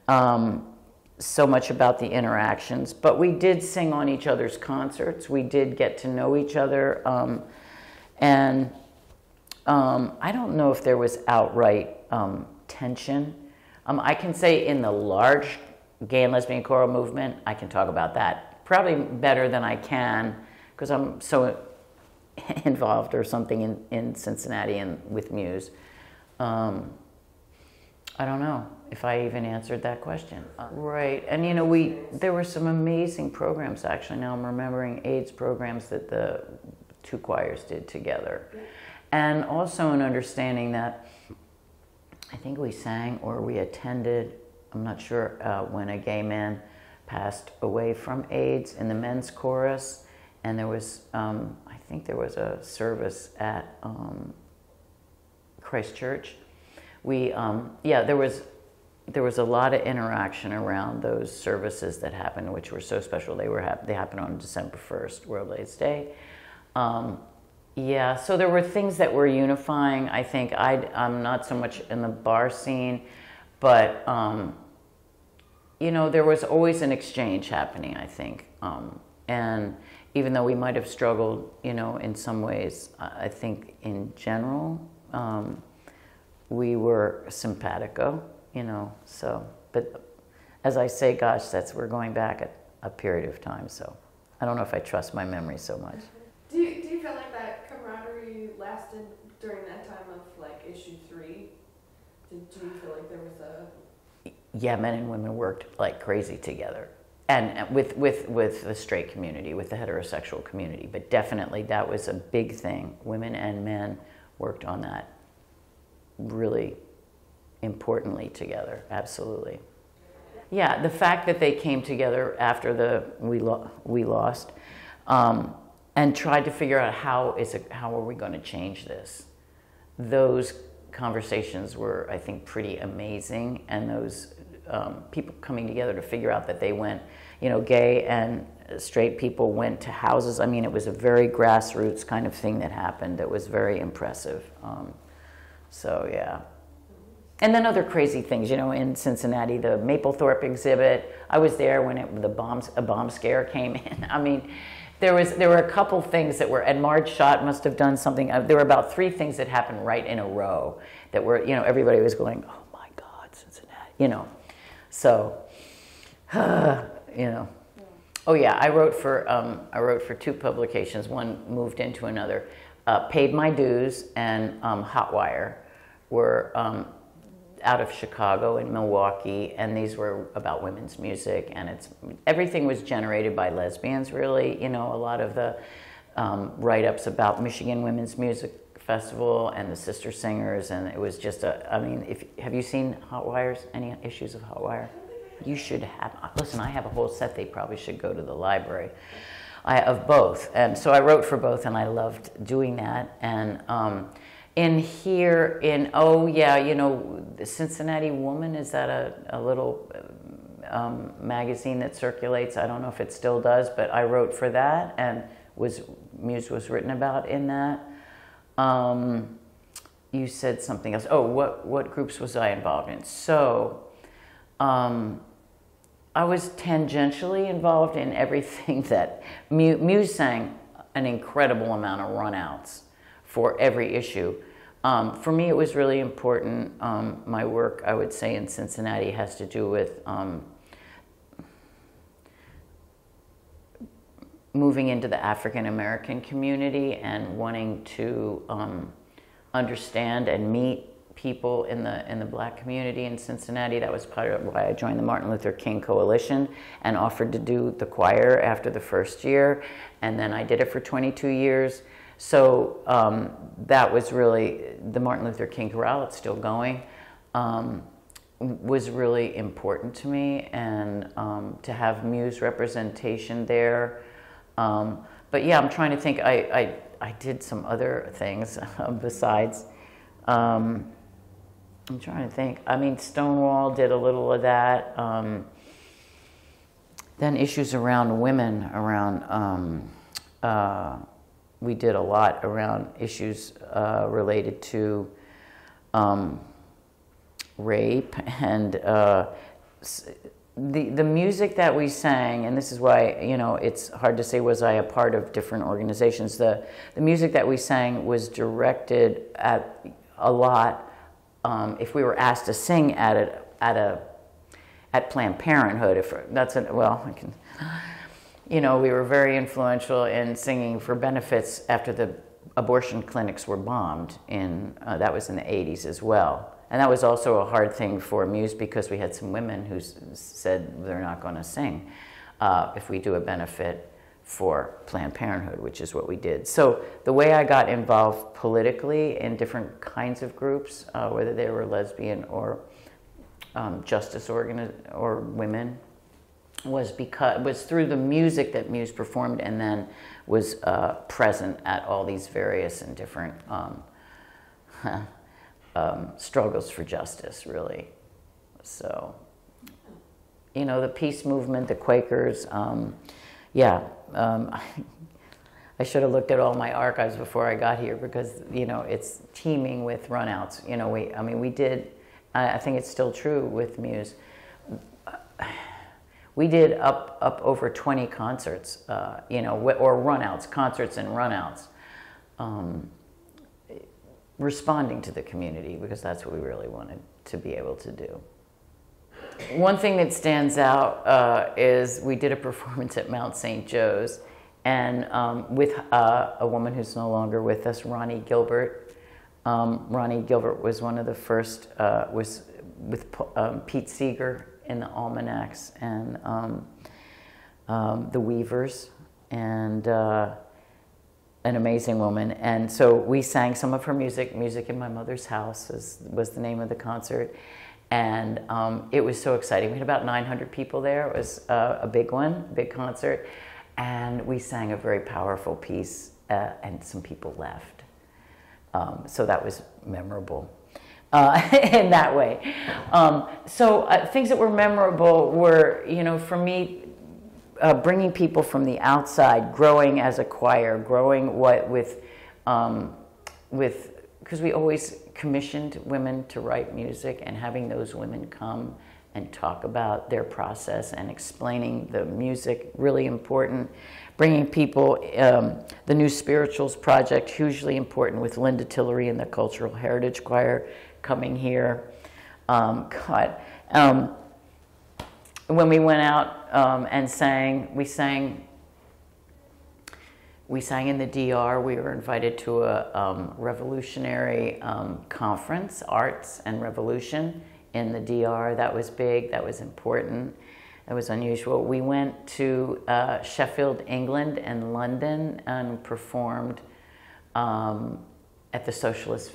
so much about the interactions, but we did sing on each other's concerts. We did get to know each other, and I don't know if there was outright tension. I can say in the large gay and lesbian choral movement, I can talk about that probably better than I can because I'm so involved or something in Cincinnati and with Muse. I don't know if I even answered that question. Right, and there were some amazing programs actually. Now I'm remembering AIDS programs that the two choirs did together. And also an understanding that I think we sang or we attended, I'm not sure, when a gay man passed away from AIDS in the men's chorus. And there was, I think there was a service at Christ Church. There was a lot of interaction around those services that happened, which were so special. They happened on December 1st, World AIDS Day. So there were things that were unifying. I think I'm not so much in the bar scene, but there was always an exchange happening, I think. And even though we might have struggled, in some ways, I think in general, we were simpatico, so, but as I say, gosh, we're going back a period of time, so I don't know if I trust my memory so much. Do you feel like that camaraderie lasted during that time of like issue 3? Do you feel like there was a... Yeah, men and women worked like crazy together. And with the straight community, with the heterosexual community, but definitely that was a big thing. Women and men worked on that really importantly together, absolutely. Yeah, the fact that they came together after we lost, and tried to figure out how are we going to change this. Those conversations were, I think, pretty amazing, and those people coming together to figure out that they went, gay and straight people went to houses. I mean, it was a very grassroots kind of thing that happened that was very impressive. So, yeah. And then other crazy things, in Cincinnati, the Mapplethorpe exhibit. I was there when a bomb scare came in. I mean, there were a couple things that were, and Marge Schott must have done something. There were about 3 things that happened right in a row that were, everybody was going, oh my God, Cincinnati, So, Oh yeah, I wrote for 2 publications. One moved into another. Paid My Dues and Hotwire were out of Chicago and Milwaukee, and these were about women's music, and everything was generated by lesbians, really. A lot of the write-ups about Michigan Women's Music Festival and the Sister Singers, and it was just have you seen Hotwires? Any issues of Hotwire? You should have. Listen, I have a whole set. They probably should go to the library. Of both, and so I wrote for both, and I loved doing that. And the Cincinnati Woman, is that a little magazine that circulates? I don't know if it still does, but I wrote for that, and Muse was written about in that. You said something else. Oh, what groups was I involved in? So, I was tangentially involved in everything that Muse sang an incredible amount of runouts for every issue. For me, it was really important. My work, I would say, in Cincinnati has to do with moving into the African American community and wanting to understand and meet people in the Black community in Cincinnati. That was part of why I joined the Martin Luther King Coalition and offered to do the choir after the first year, and then I did it for 22 years. So that was really, the Martin Luther King Chorale, it's still going, was really important to me, and to have Muse representation there. But yeah, I'm trying to think, I did some other things besides. I'm trying to think. I mean, Stonewall did a little of that. Then issues around women, around we did a lot around issues related to rape and the music that we sang, and this is why, you know, it's hard to say was I a part of different organizations. The music that we sang was directed at a lot. If we were asked to sing at Planned Parenthood, if that's well, I can, you know, we were very influential in singing for benefits after the abortion clinics were bombed in that was in the 80s as well. And that was also a hard thing for Muse because we had some women who said they're not going to sing if we do a benefit for Planned Parenthood, which is what we did. So the way I got involved politically in different kinds of groups, whether they were lesbian or justice or women, was through the music that Muse performed, and then was present at all these various and different struggles for justice, really. So, you know, the peace movement, the Quakers, I should have looked at all my archives before I got here because, you know, it's teeming with runouts. You know, we did, I think it's still true with Muse. We did up over 20 concerts, you know, or runouts, concerts and runouts. Responding to the community, because that's what we really wanted to be able to do. One thing that stands out is we did a performance at Mount St. Joe's, and with a woman who's no longer with us, Ronnie Gilbert. Ronnie Gilbert was one of the first, was with Pete Seeger in the Almanacs and the Weavers, and an amazing woman. And so we sang some of her music. Music in My Mother's House was the name of the concert. And it was so exciting. We had about 900 people there. It was a big one, big concert. And we sang a very powerful piece, and some people left. So that was memorable in that way. Things that were memorable were, you know, for me, bringing people from the outside, growing as a choir, growing because we always commissioned women to write music, and having those women come and talk about their process and explaining the music, really important. Bringing people, the New Spirituals Project, hugely important, with Linda Tillery and the Cultural Heritage Choir coming here. When we went out and sang, we sang in the DR. We were invited to a revolutionary conference, Arts and Revolution, in the DR. That was big, that was important, that was unusual. We went to Sheffield, England and London and performed at the Socialist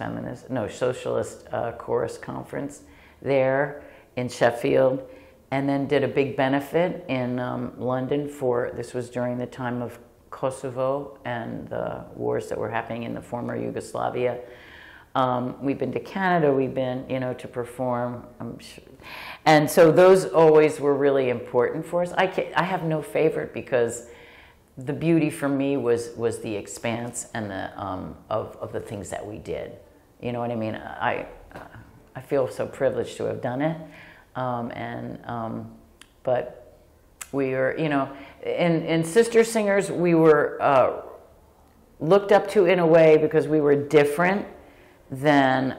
Chorus Conference there in Sheffield. And then did a big benefit in London this was during the time of Kosovo and the wars that were happening in the former Yugoslavia. We've been to Canada, we've been, you know, to perform. And so those always were really important for us. I have no favorite, because the beauty for me was the expanse and the of the things that we did. You know what I mean? I feel so privileged to have done it. But we were, you know, in Sister Singers, we were looked up to in a way because we were different than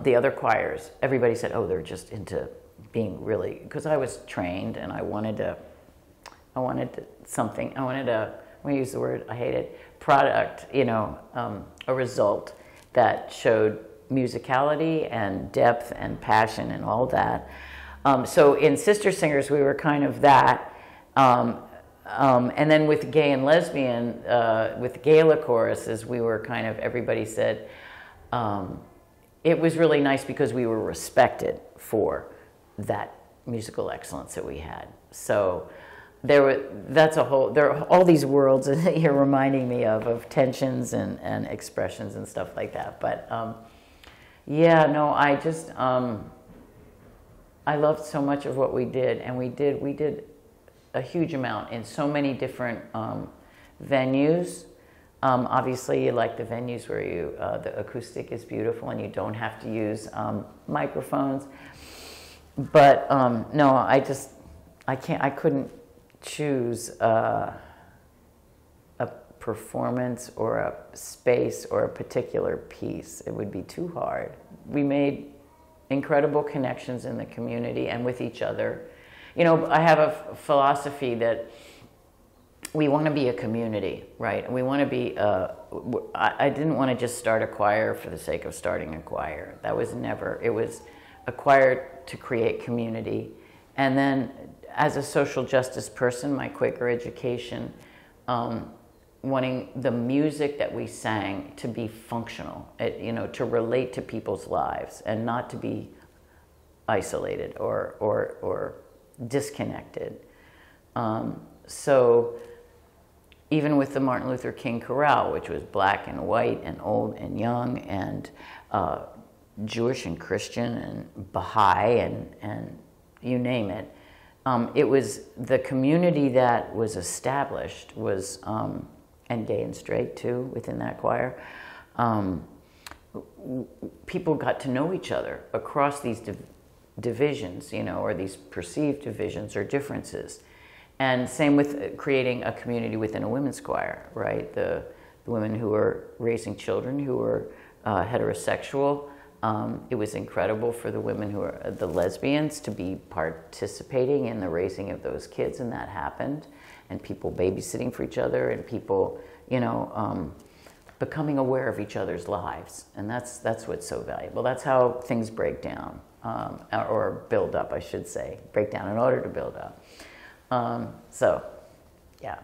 the other choirs. Everybody said, oh, they're just into being really, because I was trained and I wanted something, I'm going to use the word, I hate it, product, you know, a result that showed musicality and depth and passion and all that. So in Sister Singers, we were kind of that. And then with gay and lesbian, with gala choruses, we were kind of, everybody said, it was really nice because we were respected for that musical excellence that we had. So there are all these worlds that you're reminding me of tensions and expressions and stuff like that. But yeah, no, I just, I loved so much of what we did, and we did a huge amount in so many different venues. Obviously, you like the venues where the acoustic is beautiful and you don't have to use microphones. But no, I couldn't choose a performance or a space or a particular piece. It would be too hard. We made incredible connections in the community and with each other. You know, I have a philosophy that we want to be a community, right? We want to be, I didn't want to just start a choir for the sake of starting a choir. That was never, it was a choir to create community. And then as a social justice person, my Quaker education, wanting the music that we sang to be functional, to relate to people's lives and not to be isolated or disconnected. So even with the Martin Luther King Chorale, which was black and white and old and young and Jewish and Christian and Baha'i and you name it, it was the community that was established was, and gay and straight too within that choir, people got to know each other across these divisions, or these perceived divisions or differences. And same with creating a community within a women's choir, right? The women who were raising children who were heterosexual. It was incredible for the women who are the lesbians to be participating in the raising of those kids, and that happened. And people babysitting for each other, and people, becoming aware of each other's lives, and that's what's so valuable. That's how things break down, or build up, I should say. Break down in order to build up. So, yeah.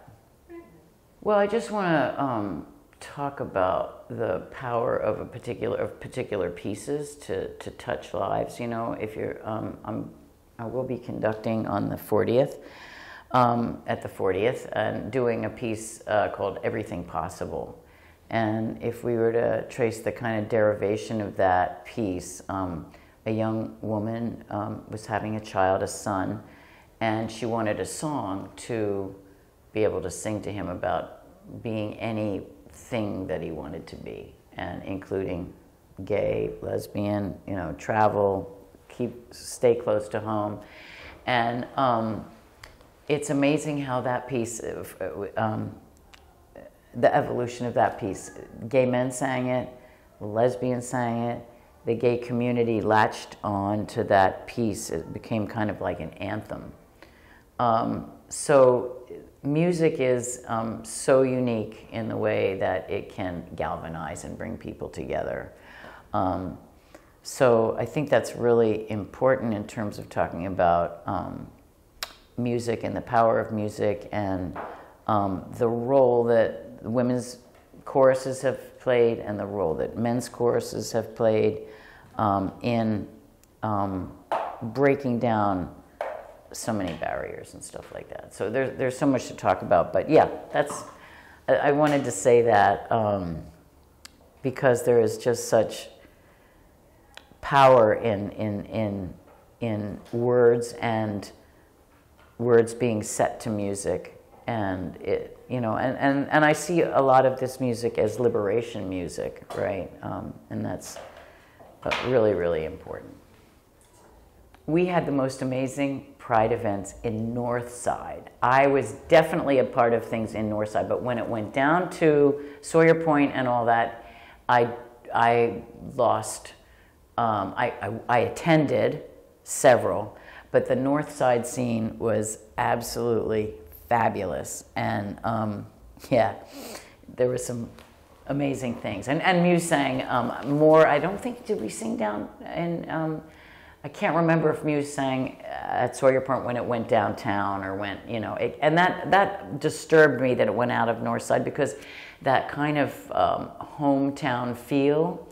Well, I just want to talk about the power of particular pieces to touch lives. If you're, I will be conducting on the 40th, at the 40th, and doing a piece called Everything Possible. And if we were to trace the kind of derivation of that piece, a young woman was having a child, a son, and she wanted a song to be able to sing to him about being anything that he wanted to be, and including gay, lesbian, travel, stay close to home. And it's amazing how that piece, the evolution of that piece, gay men sang it, lesbians sang it, the gay community latched on to that piece. It became kind of like an anthem. So music is so unique in the way that it can galvanize and bring people together. So I think that's really important in terms of talking about music and the power of music, and the role that women's choruses have played and the role that men's choruses have played in breaking down so many barriers and stuff like that. So there's so much to talk about, but yeah, I wanted to say that because there is just such power in words, and words being set to music, and it, and I see a lot of this music as liberation music, right? And that's really, really important. We had the most amazing Pride events in Northside. I was definitely a part of things in Northside, but when it went down to Sawyer Point and all that, I lost. I attended several, but the Northside scene was absolutely fabulous, and yeah, there were some amazing things. And Muse sang more. I don't think, did we sing down in? I can't remember if Muse sang at Sawyer Point when it went downtown or went, and that disturbed me that it went out of Northside, because that kind of hometown feel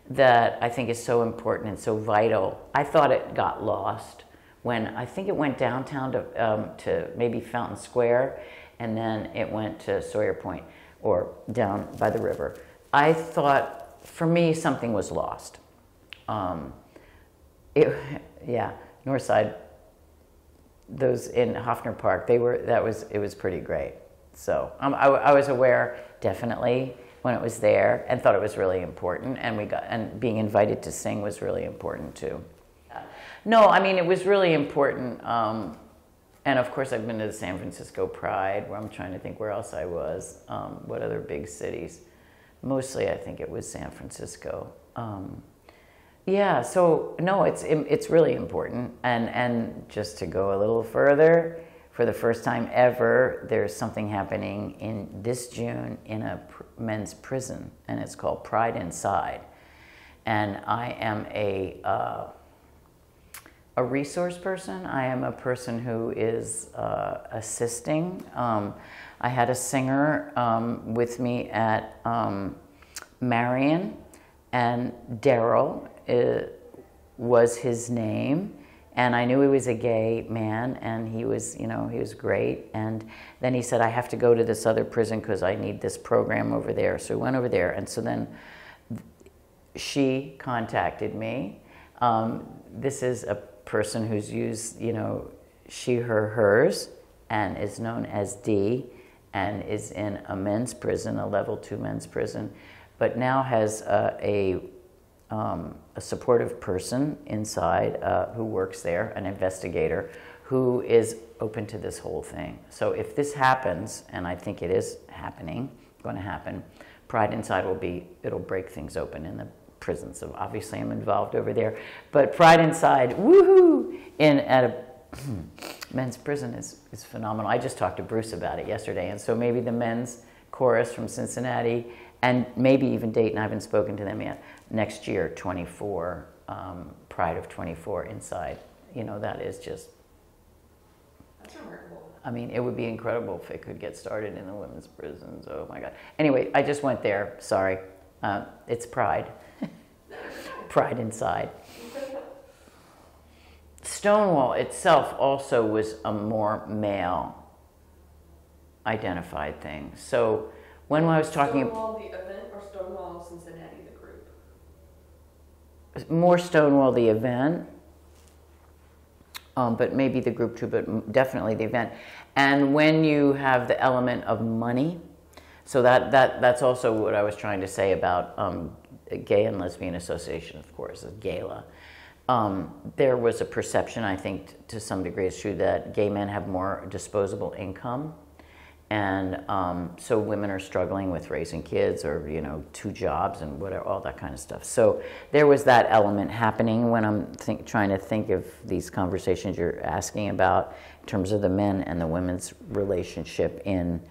that I think is so important and so vital. I thought it got lost when I think it went downtown to maybe Fountain Square, and then it went to Sawyer Point or down by the river. I thought, for me, something was lost. Yeah, Northside, those in Hoffner Park, it was pretty great. So I was aware definitely when it was there and thought it was really important, and being invited to sing was really important too. No, I mean, it was really important. And of course, I've been to the San Francisco Pride, where I'm trying to think where else I was, what other big cities. Mostly, I think it was San Francisco. Yeah, so no, it's really important. And just to go a little further, for the first time ever, there's something happening in this June in a men's prison, and it's called Pride Inside. And I am a resource person. I am a person who is assisting. I had a singer with me at Marion, and Daryl was his name. And I knew he was a gay man, and he was great. And then he said, I have to go to this other prison because I need this program over there. So we went over there. And so then she contacted me. This is a person who's used, she, her, hers, and is known as D, and is in a men's prison, a level 2 men's prison, but now has a supportive person inside who works there, an investigator, who is open to this whole thing. So if this happens, and I think it is going to happen, Pride Inside it'll break things open in the prisons. So obviously I'm involved over there, but Pride Inside, woohoo, at a men's prison is phenomenal. I just talked to Bruce about it yesterday, and so maybe the men's chorus from Cincinnati, and maybe even Dayton, I haven't spoken to them yet, next year, 24, Pride of 24 Inside. That is just... That's remarkable. I mean, it would be incredible if it could get started in the women's prisons. Oh my God. Anyway, I just went there, sorry. It's Pride. Pride Inside. Stonewall itself also was a more male identified thing. So when I was talking... Stonewall the event or Stonewall Cincinnati the group? More Stonewall the event, but maybe the group too, but definitely the event. And when you have the element of money, so that's also what I was trying to say about Gay and Lesbian Association, of course, GALA. There was a perception, I think, to some degree it's true, that gay men have more disposable income. And so women are struggling with raising kids or, 2 jobs and whatever, all that kind of stuff. So there was that element happening when I'm trying to think of these conversations you're asking about in terms of the men and the women's relationship in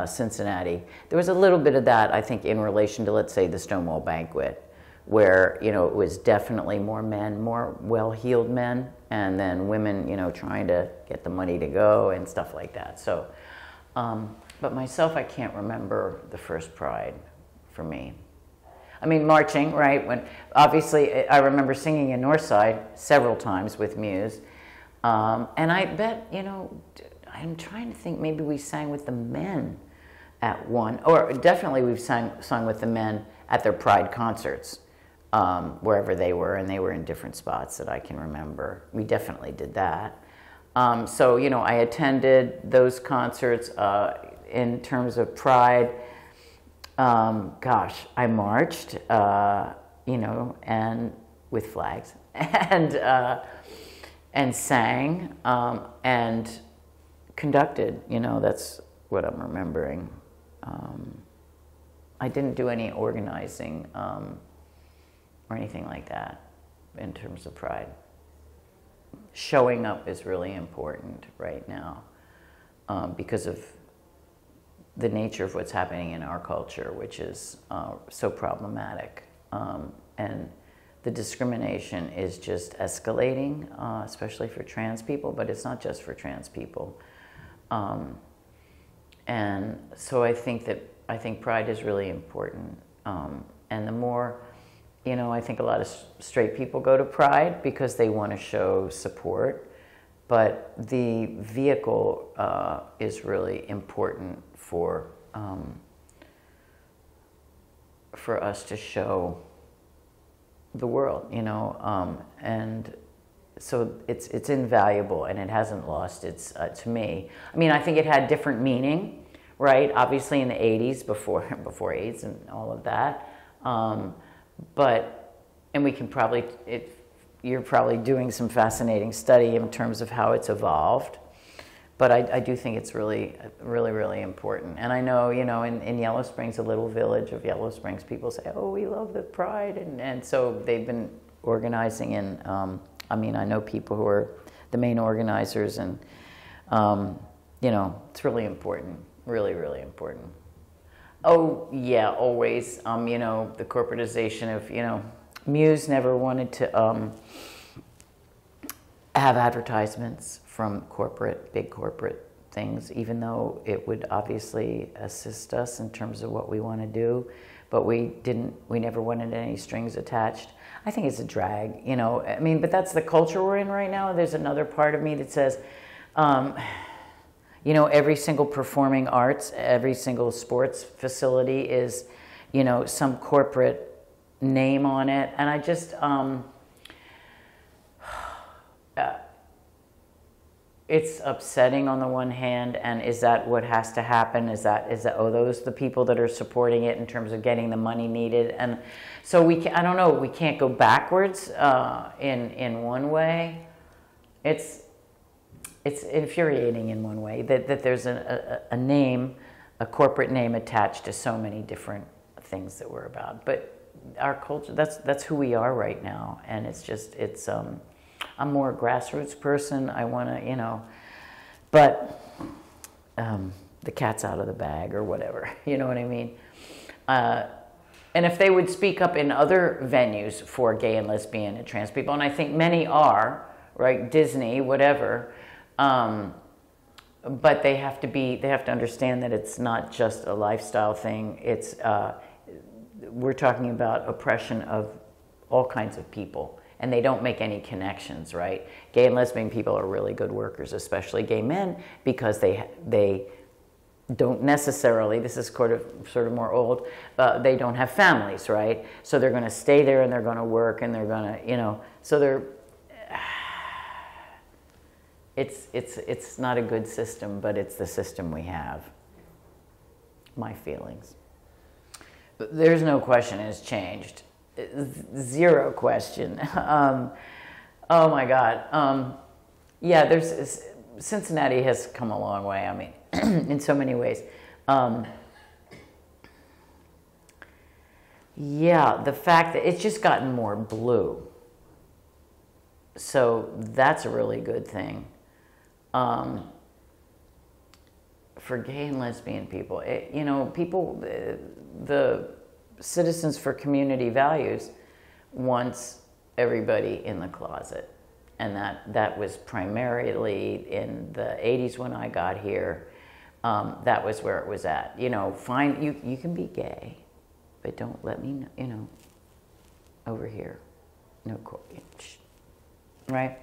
Cincinnati. There was a little bit of that, I think, in relation to, let's say, the Stonewall Banquet, where, it was definitely more men, more well-heeled men, and then women, trying to get the money to go and stuff like that. So, but myself, I can't remember the first Pride for me. I mean, marching, right? When obviously, I remember singing in Northside several times with Muse, and I bet, I'm trying to think, maybe we sang with the men at one, or definitely we've sung with the men at their Pride concerts, wherever they were, and they were in different spots that I can remember. We definitely did that. So, I attended those concerts in terms of Pride. Gosh, I marched, and with flags, and sang, and conducted. That's what I'm remembering. I didn't do any organizing or anything like that in terms of Pride. Showing up is really important right now because of the nature of what's happening in our culture, which is so problematic. And the discrimination is just escalating, especially for trans people, but it's not just for trans people. And so I think Pride is really important. And the more, I think a lot of straight people go to Pride because they want to show support, but the vehicle is really important for us to show the world, and so it's invaluable, and it hasn't lost its, to me. I mean, I think it had different meaning, right? Obviously in the 80s, before AIDS and all of that. And we can probably, you're probably doing some fascinating study in terms of how it's evolved. But I do think it's really, really, really important. And I know, in Yellow Springs, a little village of Yellow Springs, people say, oh, we love the pride. And so they've been organizing I know people who are the main organizers, and, it's really important, really, really important. Oh, yeah, always, the corporatization of, Muse never wanted to have advertisements from big corporate things, even though it would obviously assist us in terms of what we want to do, but we never wanted any strings attached. I think it's a drag, but that's the culture we're in right now. There's another part of me that says, every single performing arts, every single sports facility is, some corporate name on it. And I just, it's upsetting on the one hand, and is that what has to happen? Is that those the people that are supporting it in terms of getting the money needed? And so I don't know, we can't go backwards in one way. It's infuriating in one way that there's a name, a corporate name attached to so many different things that we're about. But our culture, that's who we are right now, and I'm more a grassroots person. I want to, but the cat's out of the bag or whatever, you know what I mean? And if they would speak up in other venues for gay and lesbian and trans people, and I think many are, right? Disney, whatever, but they have to understand that it's not just a lifestyle thing. We're talking about oppression of all kinds of people, and they don't make any connections, right? Gay and lesbian people are really good workers, especially gay men, because they don't necessarily, this is sort of more old, they don't have families, right? So they're going to stay there and they're going to work and they're going to, so they're, it's not a good system, but it's the system we have. My feelings. There's no question it's changed. Zero question. Oh my God. Cincinnati has come a long way. I mean, in so many ways. The fact that it's just gotten more blue. So that's a really good thing. For gay and lesbian people, the Citizens for Community Values wants everybody in the closet. And that was primarily in the 80s when I got here. That was where it was at. Fine, you can be gay, but don't let me know, over here. No, right?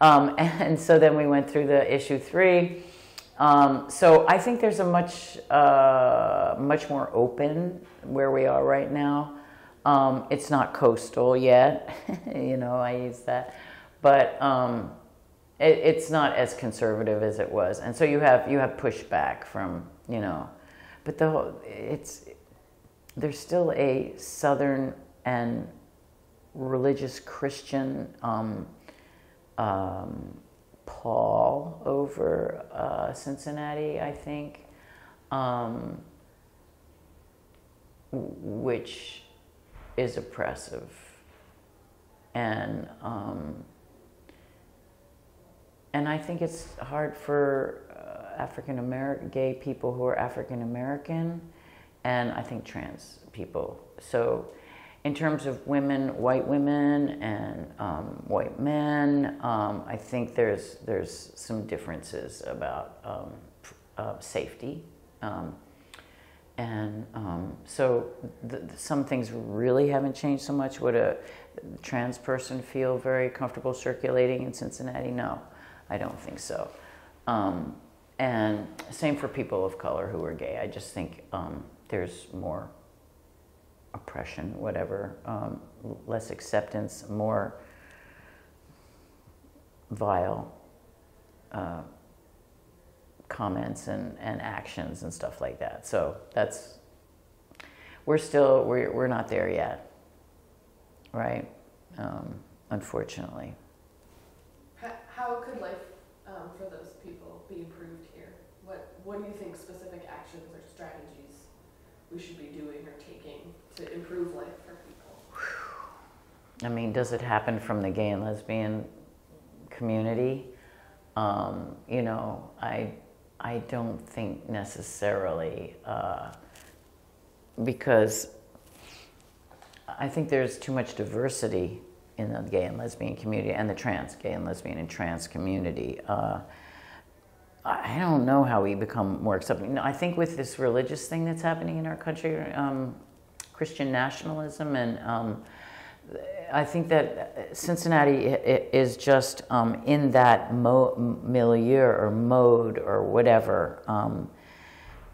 And so then we went through the issue 3. So I think there's a much more open where we are right now. It's not coastal yet, I use that, but it's not as conservative as it was, and so you have pushback from but there's still a Southern and religious Christian pall over Cincinnati, I think, which is oppressive, and I think it's hard for gay people who are African American, and I think trans people. So in terms of white women and white men, I think there's some differences about safety. So some things really haven't changed so much. Would a trans person feel very comfortable circulating in Cincinnati? No, I don't think so. And same for people of color who are gay. I just think there's more oppression, whatever, less acceptance, more vile comments and actions and stuff like that. So that's, we're not there yet, right? Unfortunately. How could life for those people be improved here? What do you think specific actions or strategies we should be doing or taking to improve life for people? I mean, does it happen from the gay and lesbian community? You know, I don't think necessarily, because I think there's too much diversity in the gay and lesbian community and the trans, gay and lesbian and trans community. I don't know how we become more accepting. I think with this religious thing that's happening in our country, Christian nationalism, and I think that Cincinnati is just in that milieu or mode or whatever,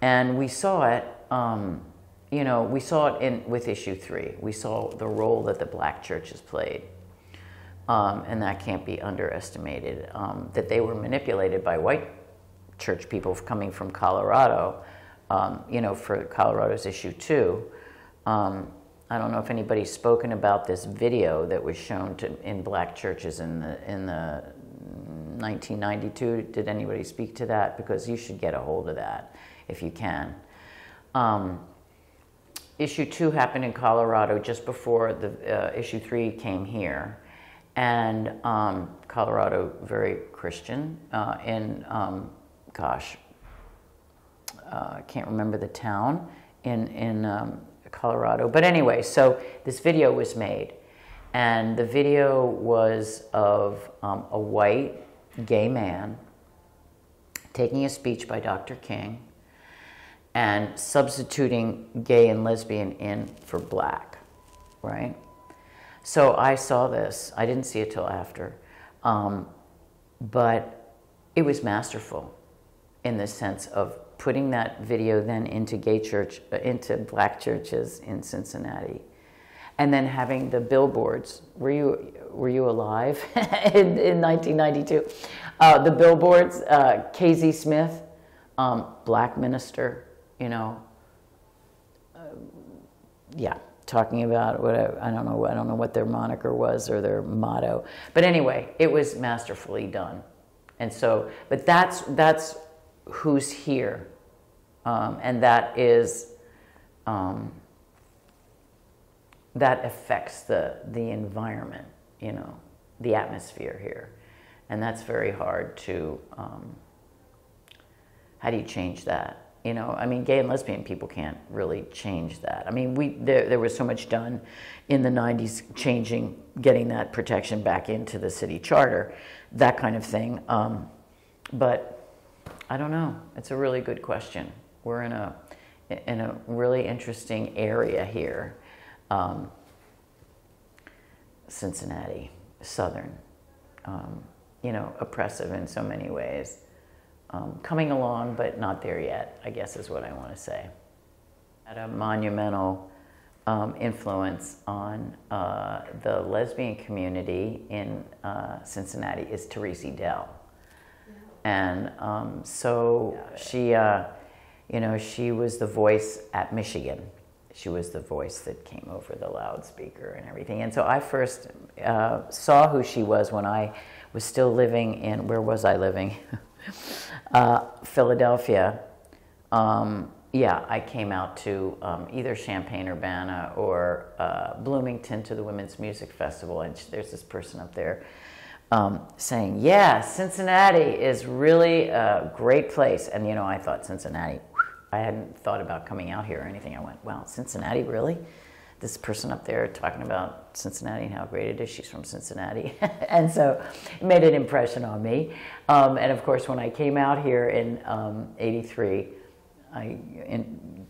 and we saw it. You know, we saw it with issue 3. We saw the role that the black churches played, and that can't be underestimated. That they were manipulated by white church people coming from Colorado, you know, for Colorado's issue 2. I don't know if anybody's spoken about this video that was shown in black churches in the 1992. Did anybody speak to that? Because you should get a hold of that if you can. Issue 2 happened in Colorado just before the issue 3 came here, and Colorado, very Christian. Gosh, I can't remember the town in Colorado, but anyway, so this video was made, and the video was of a white gay man taking a speech by Dr. King and substituting gay and lesbian in for black, right? So I saw this. I didn't see it till after, but it was masterful in the sense of putting that video then into into black churches in Cincinnati, and then having the billboards. Were you alive in 1992? The billboards, KZ Smith, black minister. You know, yeah, talking about whatever, I don't know what their moniker was or their motto, but anyway, it was masterfully done. And so, but that's who's here, and that is that affects the environment, you know, the atmosphere here, and that's very hard to. How do you change that? You know, I mean, gay and lesbian people can't really change that. I mean, there was so much done in the 90s, getting that protection back into the city charter, that kind of thing. But I don't know. It's a really good question. We're in a really interesting area here, Cincinnati, Southern. You know, oppressive in so many ways. Coming along, but not there yet, I guess is what I want to say. Had a monumental influence on the lesbian community in Cincinnati is Teresa Dell. And so she, you know, she was the voice at Michigan. She was the voice that came over the loudspeaker and everything. And so I first saw who she was when I was still living in, where was I living? Philadelphia. Yeah, I came out to either Champaign-Urbana or Bloomington to the Women's Music Festival, and there's this person up there saying, yeah, Cincinnati is really a great place. And, you know, I thought Cincinnati, I hadn't thought about coming out here or anything. I went, wow, Cincinnati, really? This person up there talking about Cincinnati and how great it is. She's from Cincinnati. And so it made an impression on me. And of course, when I came out here in '83, I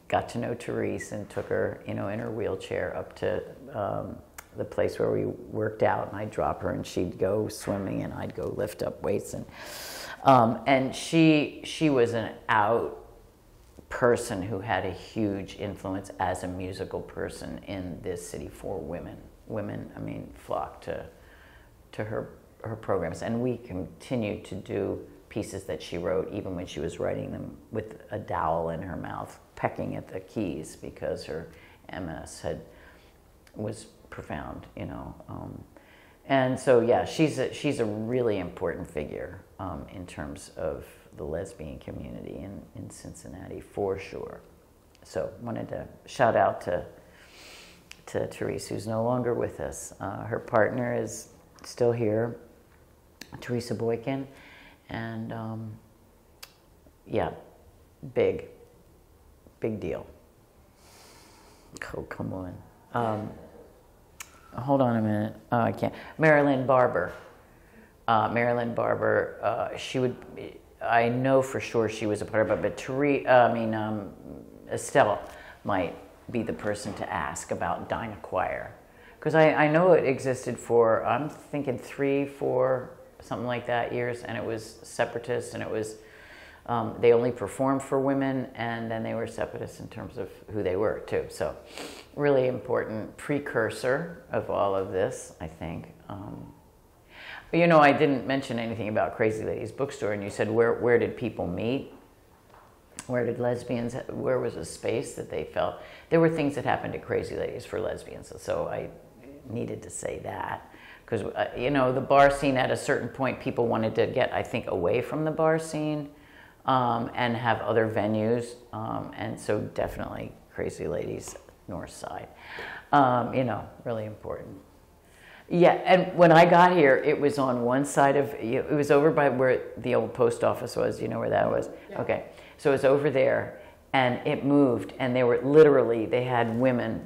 got to know Therese and took her, you know, in her wheelchair up to the place where we worked out, and I'd drop her and she'd go swimming and I'd go lift up weights. And she was an out person who had a huge influence as a musical person in this city for women. Women, I mean, flocked to her programs, and we continue to do pieces that she wrote, even when she was writing them with a dowel in her mouth, pecking at the keys because her MS was profound, you know. And so, yeah, she's a really important figure in terms of the lesbian community in Cincinnati, for sure. So wanted to shout out to Therese, who's no longer with us. Her partner is still here, Teresa Boykin, and yeah, big deal. Oh, come on. Hold on a minute. I can't. Marilyn Barber. She would. I know for sure she was a part of it, but Estelle might be the person to ask about Dinah Choir, because I know it existed for, I'm thinking 3, 4, something like that years, and it was separatist, and it was they only performed for women, and then they were separatists in terms of who they were too. So really important precursor of all of this, I think. But you know, I didn't mention anything about Crazy Ladies Bookstore, and you said where did people meet? Where did lesbians, where was a space that they felt? There were things that happened at Crazy Ladies for lesbians, so I needed to say that. Because, you know, the bar scene at a certain point, people wanted to get, I think, away from the bar scene and have other venues. And so definitely Crazy Ladies, North Side. You know, really important. Yeah, and when I got here, it was on one side of, it was over by where the old post office was. You know where that was? Yeah. Okay. So it was over there, and it moved, and they were literally, they had women,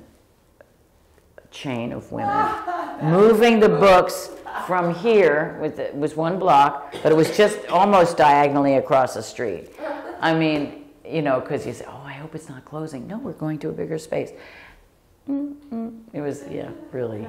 a chain of women, moving the books from here, it was one block, but it was just almost diagonally across the street. I mean, you know, because you say, oh, I hope it's not closing. No, we're going to a bigger space. It was, yeah, really.